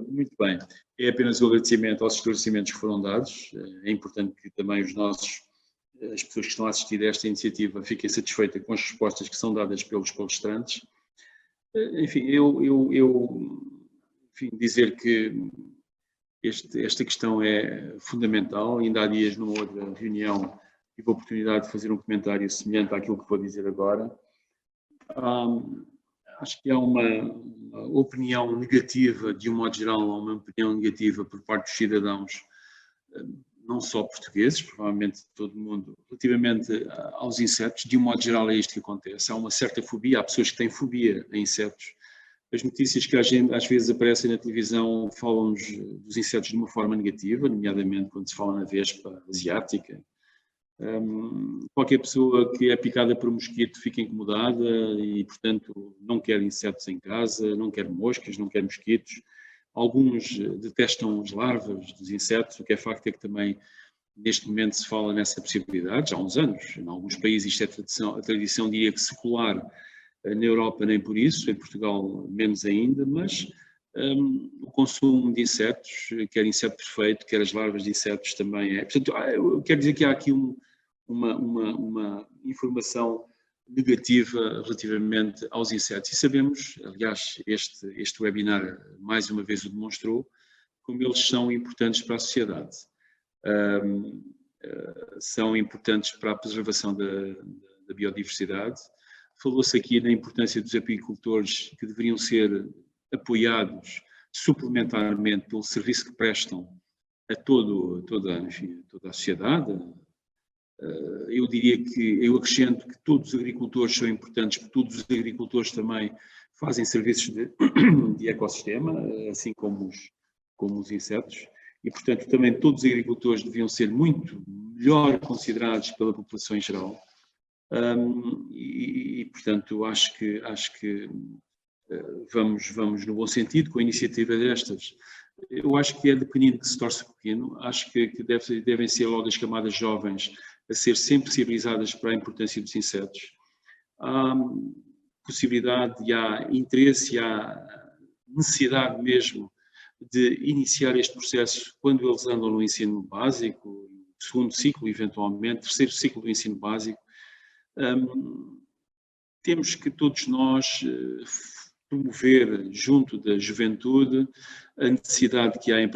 muito bem. É apenas um agradecimento aos esclarecimentos que foram dados. É importante que também as pessoas que estão a assistir a esta iniciativa fiquem satisfeitas com as respostas que são dadas pelos palestrantes. Enfim, dizer que esta questão é fundamental. Ainda há dias, numa outra reunião, tive a oportunidade de fazer um comentário semelhante àquilo que vou dizer agora. Acho que há uma opinião negativa, de um modo geral, há uma opinião negativa por parte dos cidadãos, não só portugueses, provavelmente de todo o mundo, relativamente aos insetos. De um modo geral é isto que acontece. Há uma certa fobia, há pessoas que têm fobia a insetos. As notícias que às vezes aparecem na televisão falam-nos dos insetos de uma forma negativa, nomeadamente quando se fala na vespa asiática. Qualquer pessoa que é picada por um mosquito fica incomodada e, portanto, não quer insetos em casa, não quer moscas, não quer mosquitos. Alguns detestam as larvas dos insetos. O que é facto é que também, neste momento, se fala nessa possibilidade, já há uns anos. Em alguns países isto é a tradição diria que secular. Na Europa nem por isso, em Portugal menos ainda, mas o consumo de insetos, quer inseto perfeito, quer as larvas de insetos também é. Portanto, eu quero dizer que há aqui uma informação negativa relativamente aos insetos. E sabemos, aliás, este webinar mais uma vez o demonstrou, como eles são importantes para a sociedade. São importantes para a preservação da biodiversidade. Falou-se aqui na importância dos apicultores que deveriam ser apoiados suplementarmente pelo serviço que prestam a toda a sociedade. Eu diria que, eu acrescento que todos os agricultores são importantes, porque todos os agricultores também fazem serviços de ecossistema, assim como os insetos, e portanto também todos os agricultores deviam ser muito melhor considerados pela população em geral. Portanto, acho que vamos no bom sentido com a iniciativa destas. Eu acho que é de pequenino que se torce pequeno. Acho que devem ser logo as camadas jovens a ser sempre sensibilizadas para a importância dos insetos. Há possibilidade e há interesse e há necessidade mesmo de iniciar este processo quando eles andam no ensino básico, segundo ciclo eventualmente, terceiro ciclo do ensino básico. Temos que todos nós promover junto da juventude a necessidade que há em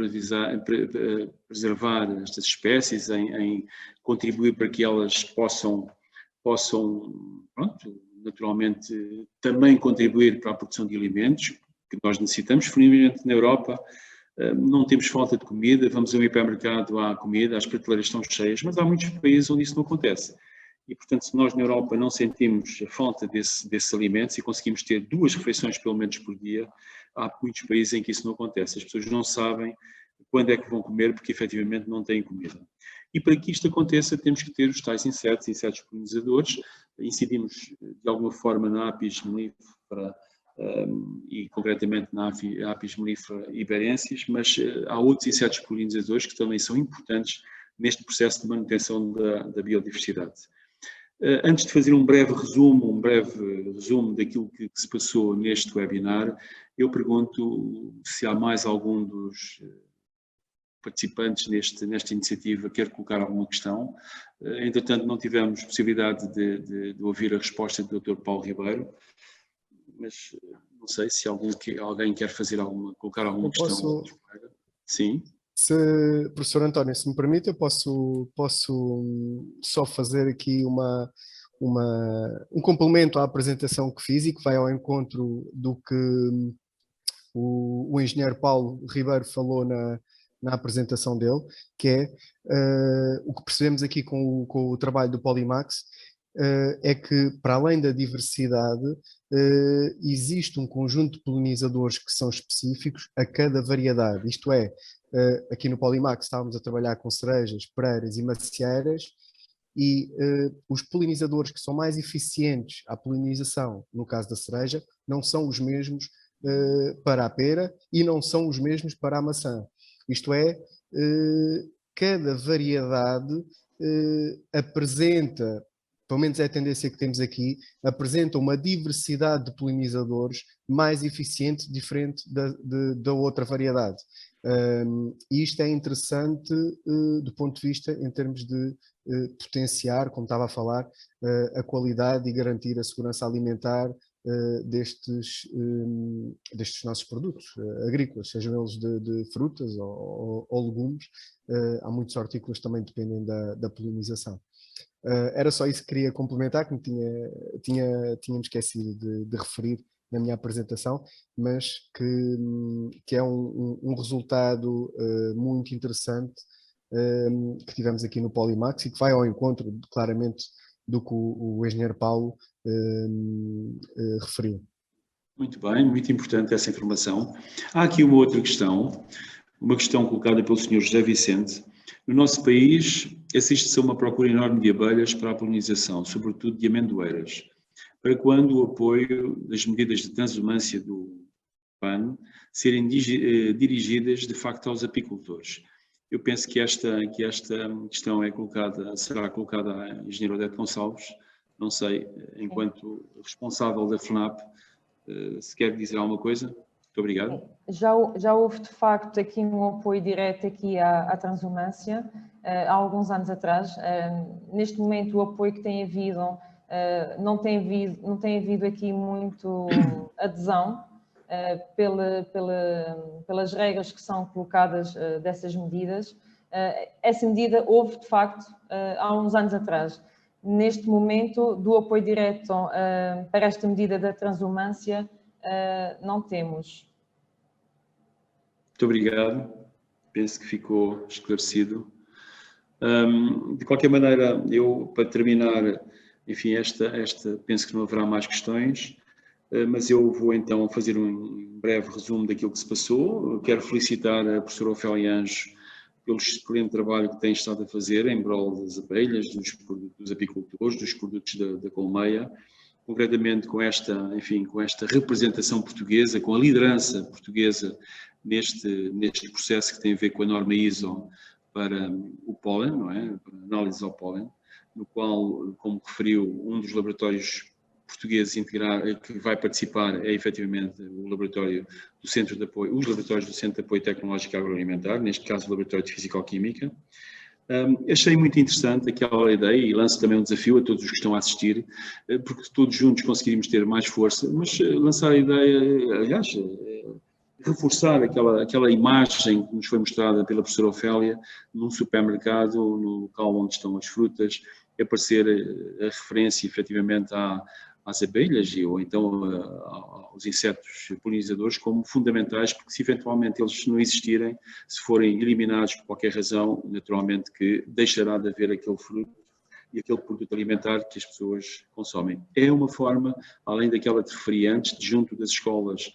preservar estas espécies, em contribuir para que elas possam pronto, naturalmente também contribuir para a produção de alimentos que nós necessitamos. Felizmente na Europa não temos falta de comida, vamos ao hipermercado, há comida, as prateleiras estão cheias, mas há muitos países onde isso não acontece. E, portanto, se nós na Europa não sentimos a falta desses alimentos e conseguimos ter 2 refeições pelo menos por dia, há muitos países em que isso não acontece. As pessoas não sabem quando é que vão comer porque efetivamente não têm comida. E para que isto aconteça temos que ter os tais insetos polinizadores. Incidimos de alguma forma na Apis mellifera e concretamente na Apis mellifera iberensis, mas há outros insetos polinizadores que também são importantes neste processo de manutenção da biodiversidade. Antes de fazer um breve resumo daquilo que se passou neste webinar, eu pergunto se há mais algum dos participantes nesta iniciativa quer colocar alguma questão. Entretanto, não tivemos possibilidade de ouvir a resposta do Dr. Paulo Ribeiro, mas não sei se alguém quer colocar alguma questão. Sim. Professor António, se me permite, eu posso só fazer aqui um complemento à apresentação que fiz e que vai ao encontro do que o engenheiro Paulo Ribeiro falou na apresentação dele, que é o que percebemos aqui com o trabalho do Polymax, é que, para além da diversidade, existe um conjunto de polinizadores que são específicos a cada variedade. Isto é, aqui no Polymax estávamos a trabalhar com cerejas, pereiras e macieiras, e os polinizadores que são mais eficientes à polinização, no caso da cereja, não são os mesmos para a pera e não são os mesmos para a maçã. Isto é, cada variedade apresenta, pelo menos é a tendência que temos aqui, apresenta uma diversidade de polinizadores mais eficiente, diferente da outra variedade. E isto é interessante do ponto de vista em termos de potenciar, como estava a falar, a qualidade e garantir a segurança alimentar destes nossos produtos agrícolas, sejam eles de frutas ou legumes. Há muitos hortícolas que também dependem da polinização. Era só isso que queria complementar, que me tinha esquecido de referir na minha apresentação, mas que é um resultado muito interessante que tivemos aqui no Polymax e que vai ao encontro claramente do que o engenheiro Paulo referiu. Muito bem, muito importante essa informação. Há aqui uma outra questão, uma questão colocada pelo Sr. José Vicente. No nosso país, assiste-se a uma procura enorme de abelhas para a polinização, sobretudo de amendoeiras. Para quando o apoio das medidas de transumância do PAN serem dirigidas, de facto, aos apicultores? Eu penso que esta questão será colocada à engenheira Odete Gonçalves. Não sei, enquanto responsável da FNAP, se quer dizer alguma coisa. Muito obrigado. Já houve, de facto, aqui um apoio direto aqui à transumância, há alguns anos atrás. Neste momento, o apoio que tem havido, não tem havido aqui muito adesão pelas regras que são colocadas dessas medidas. Essa medida houve, de facto, há uns anos atrás. Neste momento, do apoio direto para esta medida da transumância, não temos. Muito obrigado. Penso que ficou esclarecido. De qualquer maneira, eu, para terminar, enfim, penso que não haverá mais questões, mas eu vou então fazer um breve resumo daquilo que se passou. Eu quero felicitar a professora Ofélia Anjos pelo excelente trabalho que tem estado a fazer em prol das abelhas, dos apicultores, dos produtos da colmeia, concretamente com esta representação portuguesa, com a liderança portuguesa neste processo que tem a ver com a norma ISO para o pólen, não é? Para a análise ao pólen, no qual, como referiu, um dos laboratórios portugueses que vai participar é efetivamente o laboratório do Centro de Apoio, os laboratórios do Centro de Apoio Tecnológico Agroalimentar, neste caso o Laboratório de Fisicoquímica. Achei muito interessante aquela ideia e lanço também um desafio a todos os que estão a assistir, porque todos juntos conseguiríamos ter mais força, mas lançar a ideia, aliás, reforçar aquela imagem que nos foi mostrada pela professora Ofélia num supermercado, no local onde estão as frutas, aparecer a referência efetivamente às abelhas ou então aos insetos polinizadores como fundamentais, porque se eventualmente eles não existirem, se forem eliminados por qualquer razão, naturalmente que deixará de haver aquele fruto e aquele produto alimentar que as pessoas consomem. É uma forma, além daquela que referi antes, de junto das escolas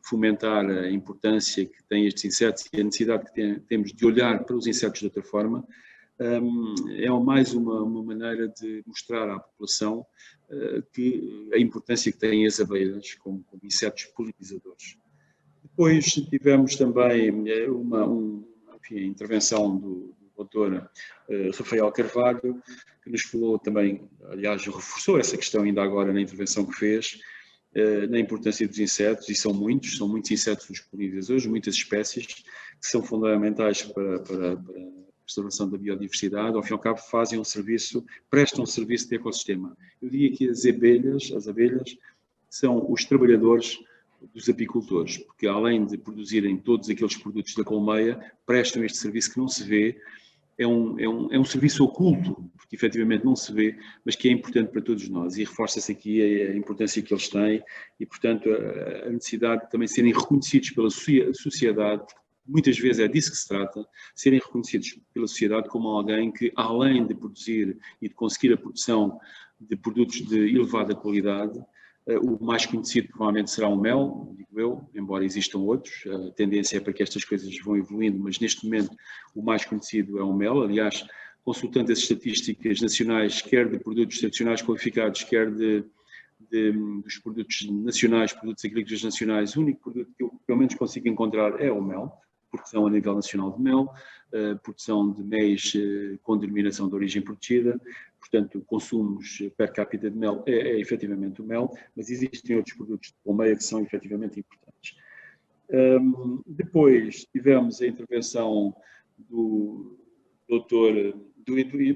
fomentar a importância que têm estes insetos e a necessidade que temos de olhar para os insetos de outra forma. É mais uma maneira de mostrar à população a importância que têm as abelhas como insetos polinizadores. Depois tivemos também a intervenção do doutor Rafael Carvalho, que nos falou também, aliás, reforçou essa questão ainda agora na intervenção que fez, na importância dos insetos, e são muitos insetos os polinizadores, muitas espécies, que são fundamentais para a restauração da biodiversidade. Ao fim e ao cabo fazem um serviço, prestam um serviço de ecossistema. Eu diria que as abelhas, são os trabalhadores dos apicultores, porque além de produzirem todos aqueles produtos da colmeia, prestam este serviço que não se vê, é um serviço oculto, porque efetivamente não se vê, mas que é importante para todos nós, e reforça-se aqui a importância que eles têm e, portanto, a necessidade de também serem reconhecidos pela sociedade. Muitas vezes é disso que se trata, serem reconhecidos pela sociedade como alguém que, além de produzir e de conseguir a produção de produtos de elevada qualidade, o mais conhecido provavelmente será o mel, digo eu, embora existam outros, a tendência é para que estas coisas vão evoluindo, mas neste momento o mais conhecido é o mel. Aliás, consultando as estatísticas nacionais, quer de produtos tradicionais qualificados, quer dos produtos nacionais, produtos agrícolas nacionais, o único produto que eu pelo menos consigo encontrar é o mel, produção a nível nacional de mel, produção de MEIs com denominação de origem protegida, portanto, consumos per capita de mel é efetivamente o mel, mas existem outros produtos de colmeia que são efetivamente importantes. Depois tivemos a intervenção do doutor,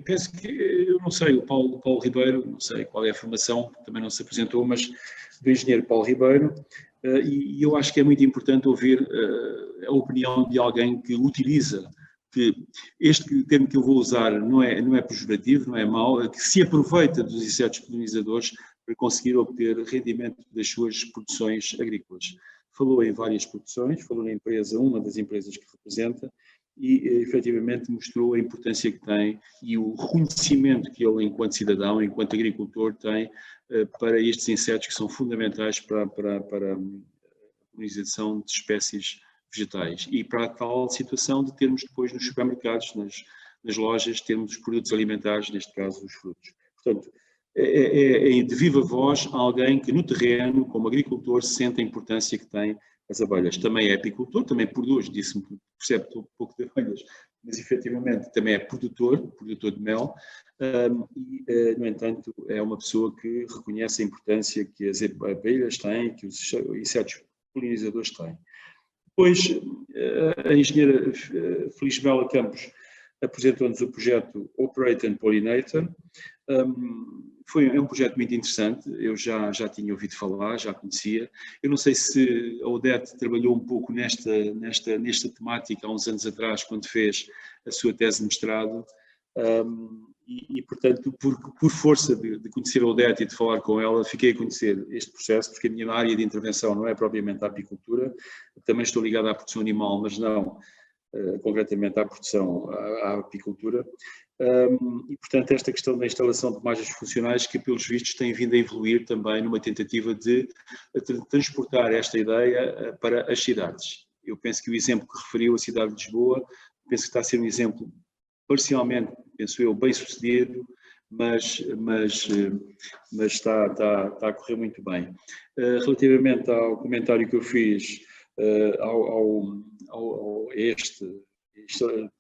penso que, eu não sei, o Paulo Ribeiro, não sei qual é a formação, também não se apresentou, mas do engenheiro Paulo Ribeiro, e eu acho que é muito importante ouvir a opinião de alguém que utiliza, que este termo que eu vou usar não é pejorativo, não é mau, que se aproveita dos insetos polinizadores para conseguir obter rendimento das suas produções agrícolas. Falou em várias produções, falou na empresa, uma das empresas que representa, e efetivamente mostrou a importância que tem e o reconhecimento que ele, enquanto cidadão, enquanto agricultor, tem para estes insetos que são fundamentais para a polinização de espécies vegetais e para a tal situação de termos depois nos supermercados, nas lojas, termos os produtos alimentares, neste caso os frutos. Portanto, é de viva voz alguém que no terreno, como agricultor, sente a importância que tem as abelhas. Também é apicultor, também produz, disse-me que percebe um pouco de abelhas, mas efetivamente também é produtor de mel, e, no entanto, é uma pessoa que reconhece a importância que as abelhas têm, que os insetos polinizadores têm. Depois, a engenheira Felisbela Campos apresentou-nos o projeto Operate and Pollinator. É um projeto muito interessante, eu já tinha ouvido falar, já conhecia. Eu não sei se a Odete trabalhou um pouco nesta temática há uns anos atrás, quando fez a sua tese de mestrado, portanto, por força de conhecer a Odete e de falar com ela, fiquei a conhecer este processo, porque a minha área de intervenção não é propriamente a apicultura, também estou ligado à produção animal, mas não concretamente à produção, à apicultura, e portanto esta questão da instalação de margens funcionais que pelos vistos tem vindo a evoluir também numa tentativa de transportar esta ideia para as cidades. Eu penso que o exemplo que referiu, a cidade de Lisboa, penso que está a ser um exemplo parcialmente, penso eu, bem sucedido, mas está a correr muito bem. Relativamente ao comentário que eu fiz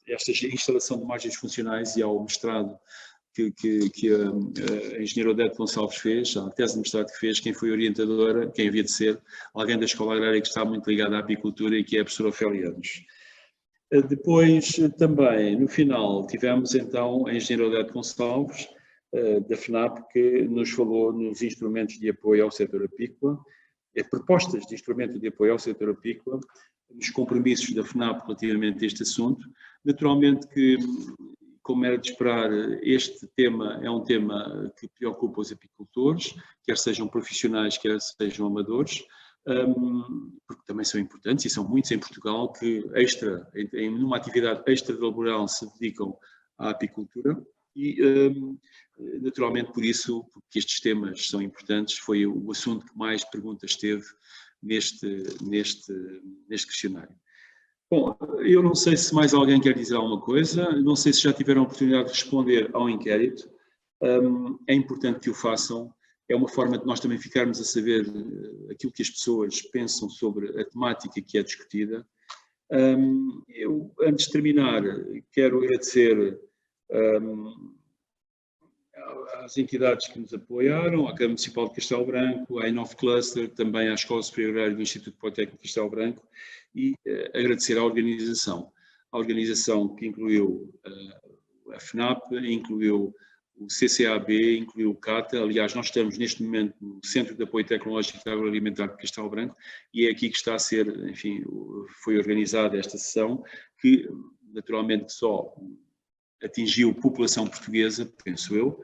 esta instalação de margens funcionais e ao mestrado que a engenheira Odete Gonçalves fez, a tese de mestrado que fez, quem foi orientadora, quem havia de ser, alguém da Escola Agrária que está muito ligada à apicultura e que é a professora Ofélia Anos. Depois, também, no final, tivemos então a engenheira Odete Gonçalves, da FNAP, que nos falou nos instrumentos de apoio ao setor apícola, propostas de instrumento de apoio ao setor apícola, nos compromissos da FNAP relativamente a este assunto. Naturalmente que, como era de esperar, este tema é um tema que preocupa os apicultores, quer sejam profissionais, quer sejam amadores, porque também são importantes e são muitos em Portugal que numa atividade extra-laboral se dedicam à apicultura e naturalmente por isso, porque estes temas são importantes, foi o assunto que mais perguntas teve neste questionário. Bom, eu não sei se mais alguém quer dizer alguma coisa, não sei se já tiveram a oportunidade de responder ao inquérito, é importante que o façam, é uma forma de nós também ficarmos a saber aquilo que as pessoas pensam sobre a temática que é discutida, Eu, antes de terminar, quero agradecer às entidades que nos apoiaram, à Câmara Municipal de Castelo Branco, à Inov Cluster, também à Escola Superior Agrária do Instituto Politécnico de Castelo Branco, e agradecer à organização que incluiu a FNAP, incluiu o CCAB, incluiu o CATA. Aliás, nós estamos neste momento no Centro de Apoio Tecnológico Agroalimentar de Castelo Branco, e é aqui que está a ser, enfim, foi organizada esta sessão, que naturalmente só atingiu população portuguesa, penso eu.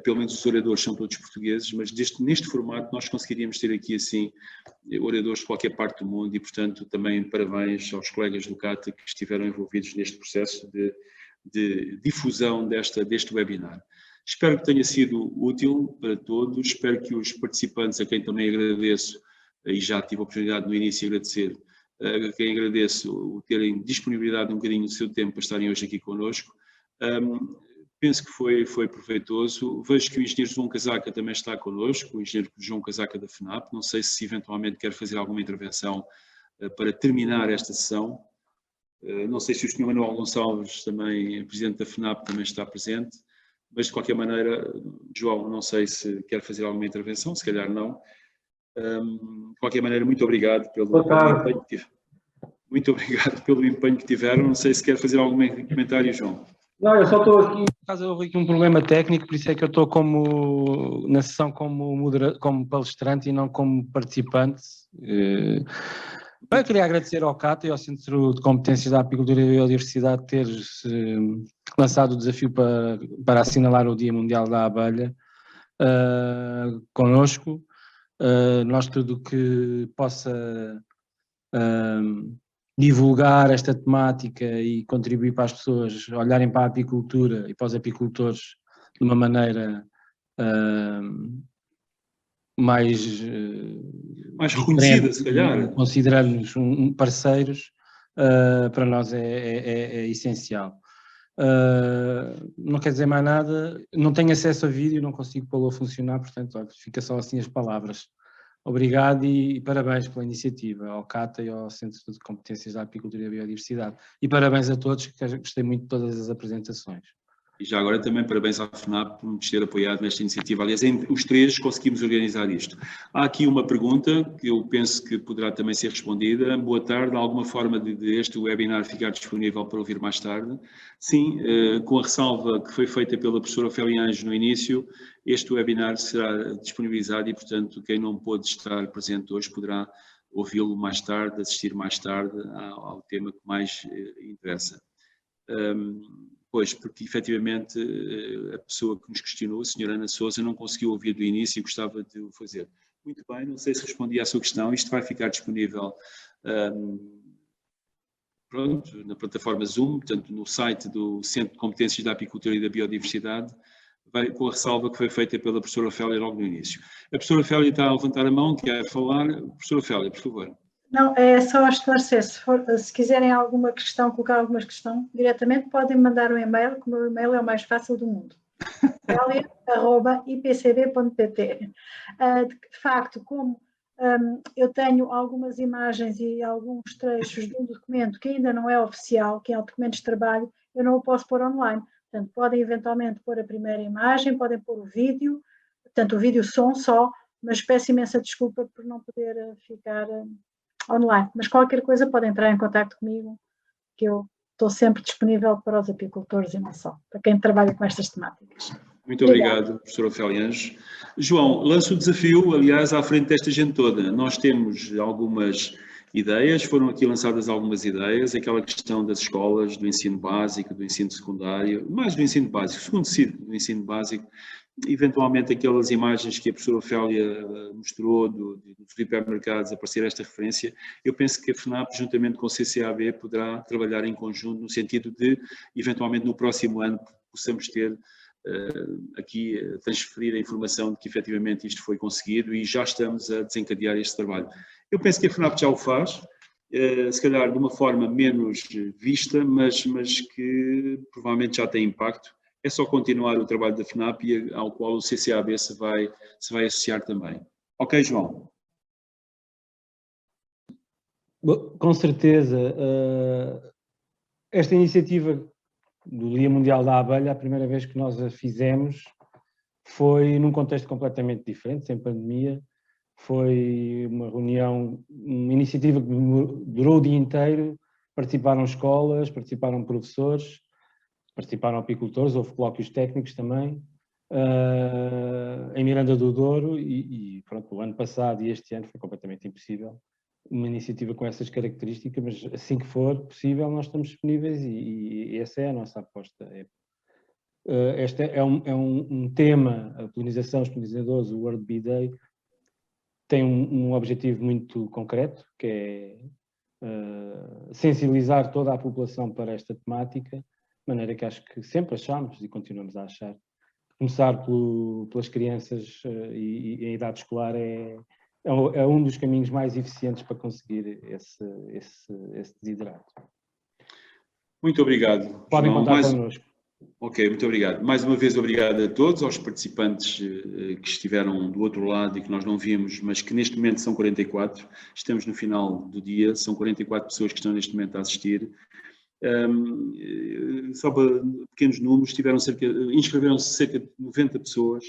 Pelo menos os oradores são todos portugueses, mas neste formato nós conseguiríamos ter aqui assim oradores de qualquer parte do mundo, e portanto também parabéns aos colegas do CATA que estiveram envolvidos neste processo de difusão deste webinar. Espero que tenha sido útil para todos, espero que os participantes, a quem também agradeço, e já tive a oportunidade no início de agradecer, a quem agradeço terem disponibilidade um bocadinho do seu tempo para estarem hoje aqui connosco. Penso que foi proveitoso. Vejo que o engenheiro João Casaca também está connosco, o engenheiro João Casaca da FNAP. Não sei se eventualmente quer fazer alguma intervenção para terminar esta sessão. Não sei se o senhor Manuel Gonçalves, também presidente da FNAP, também está presente, mas de qualquer maneira, João, não sei se quer fazer alguma intervenção, se calhar não. De qualquer maneira, muito obrigado pelo empenho que tiveram. Muito obrigado pelo empenho que tiveram. Não sei se quer fazer algum comentário, João. Não, eu só estou aqui, por causa houve aqui um problema técnico, por isso é que eu estou na sessão como palestrante e não como participante. Eu queria agradecer ao CATA e ao Centro de Competências da Apicultura e Biodiversidade ter lançado o desafio para assinalar o Dia Mundial da Abelha connosco. Nós tudo o que possa divulgar esta temática e contribuir para as pessoas olharem para a apicultura e para os apicultores de uma maneira mais reconhecida, se calhar. Considerando-nos parceiros, para nós é essencial. Não quer dizer mais nada, não tenho acesso a vídeo, não consigo pô-lo a funcionar, portanto, olha, fica só assim as palavras. Obrigado e parabéns pela iniciativa, ao CATA e ao Centro de Competências da Apicultura e Biodiversidade. E parabéns a todos, que gostei muito de todas as apresentações. E já agora também parabéns à FNAP por nos ter apoiado nesta iniciativa. Aliás, os três conseguimos organizar isto. Há aqui uma pergunta que eu penso que poderá também ser respondida. Boa tarde, há alguma forma de este webinar ficar disponível para ouvir mais tarde? Sim, com a ressalva que foi feita pela professora Ofélia Anjos no início, este webinar será disponibilizado e, portanto, quem não pôde estar presente hoje poderá ouvi-lo mais tarde, assistir mais tarde ao tema que mais interessa. Pois, porque efetivamente a pessoa que nos questionou, a senhora Ana Sousa, não conseguiu ouvir do início e gostava de o fazer. Muito bem, não sei se respondi à sua questão, isto vai ficar disponível pronto, na plataforma Zoom, portanto no site do Centro de Competências da Apicultura e da Biodiversidade, com a ressalva que foi feita pela professora Ofélia logo no início. A professora Ofélia está a levantar a mão, quer falar. Professora Ofélia, por favor. Não, é só esclarecer, se quiserem alguma questão, colocar alguma questão diretamente, podem mandar um e-mail, que o meu e-mail é o mais fácil do mundo. ipcb.pt. De facto, como eu tenho algumas imagens e alguns trechos de um documento que ainda não é oficial, que é o documento de trabalho, eu não o posso pôr online. Portanto, podem eventualmente pôr a primeira imagem, podem pôr o vídeo, portanto, o vídeo som só, mas peço imensa desculpa por não poder ficar online. Mas qualquer coisa podem entrar em contato comigo, que eu estou sempre disponível para os apicultores e não só, para quem trabalha com estas temáticas. Muito obrigado, professora Ofélia Anjos. João, lanço o desafio, aliás, à frente desta gente toda. Nós temos algumas ideias, foram aqui lançadas algumas ideias, aquela questão das escolas, do ensino básico, do ensino secundário, mais do ensino básico, segundo ciclo do ensino básico, eventualmente aquelas imagens que a professora Ofélia mostrou dos hipermercados, aparecer esta referência. Eu penso que a FNAP, juntamente com o CCAB, poderá trabalhar em conjunto no sentido de, eventualmente no próximo ano, possamos ter aqui transferir a informação de que efetivamente isto foi conseguido e já estamos a desencadear este trabalho. Eu penso que a FNAP já o faz, se calhar de uma forma menos vista, mas que provavelmente já tem impacto. É só continuar o trabalho da FNAP e ao qual o CCAB se vai associar também. Ok, João? Com certeza, esta iniciativa do Dia Mundial da Abelha, a primeira vez que nós a fizemos foi num contexto completamente diferente, sem pandemia. Foi uma reunião, uma iniciativa que durou o dia inteiro. Participaram escolas, participaram professores, participaram apicultores, houve colóquios técnicos também, em Miranda do Douro, e pronto, o ano passado e este ano foi completamente impossível uma iniciativa com essas características, mas assim que for possível nós estamos disponíveis e essa é a nossa aposta. Este é um tema, a polinização, os polinizadores, o World Bee Day, tem um objetivo muito concreto, que é sensibilizar toda a população para esta temática, de maneira que acho que sempre achamos e continuamos a achar. Começar pelas crianças e a idade escolar é um dos caminhos mais eficientes para conseguir esse desiderato. Muito obrigado. Podem contar connosco. Ok, muito obrigado. Mais uma vez, obrigado a todos, aos participantes que estiveram do outro lado e que nós não vimos, mas que neste momento são 44. Estamos no final do dia, são 44 pessoas que estão neste momento a assistir. Só para pequenos números, inscreveram-se cerca de 90 pessoas.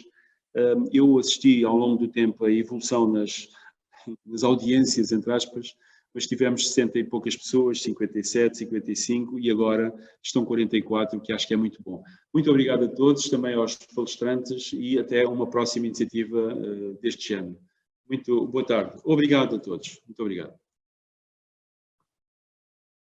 Eu assisti ao longo do tempo a evolução nas audiências, entre aspas, mas tivemos 60 e poucas pessoas, 57, 55 e agora estão 44, o que acho que é muito bom. Muito obrigado a todos, também aos palestrantes e até uma próxima iniciativa deste género. Muito boa tarde. Obrigado a todos. Muito obrigado.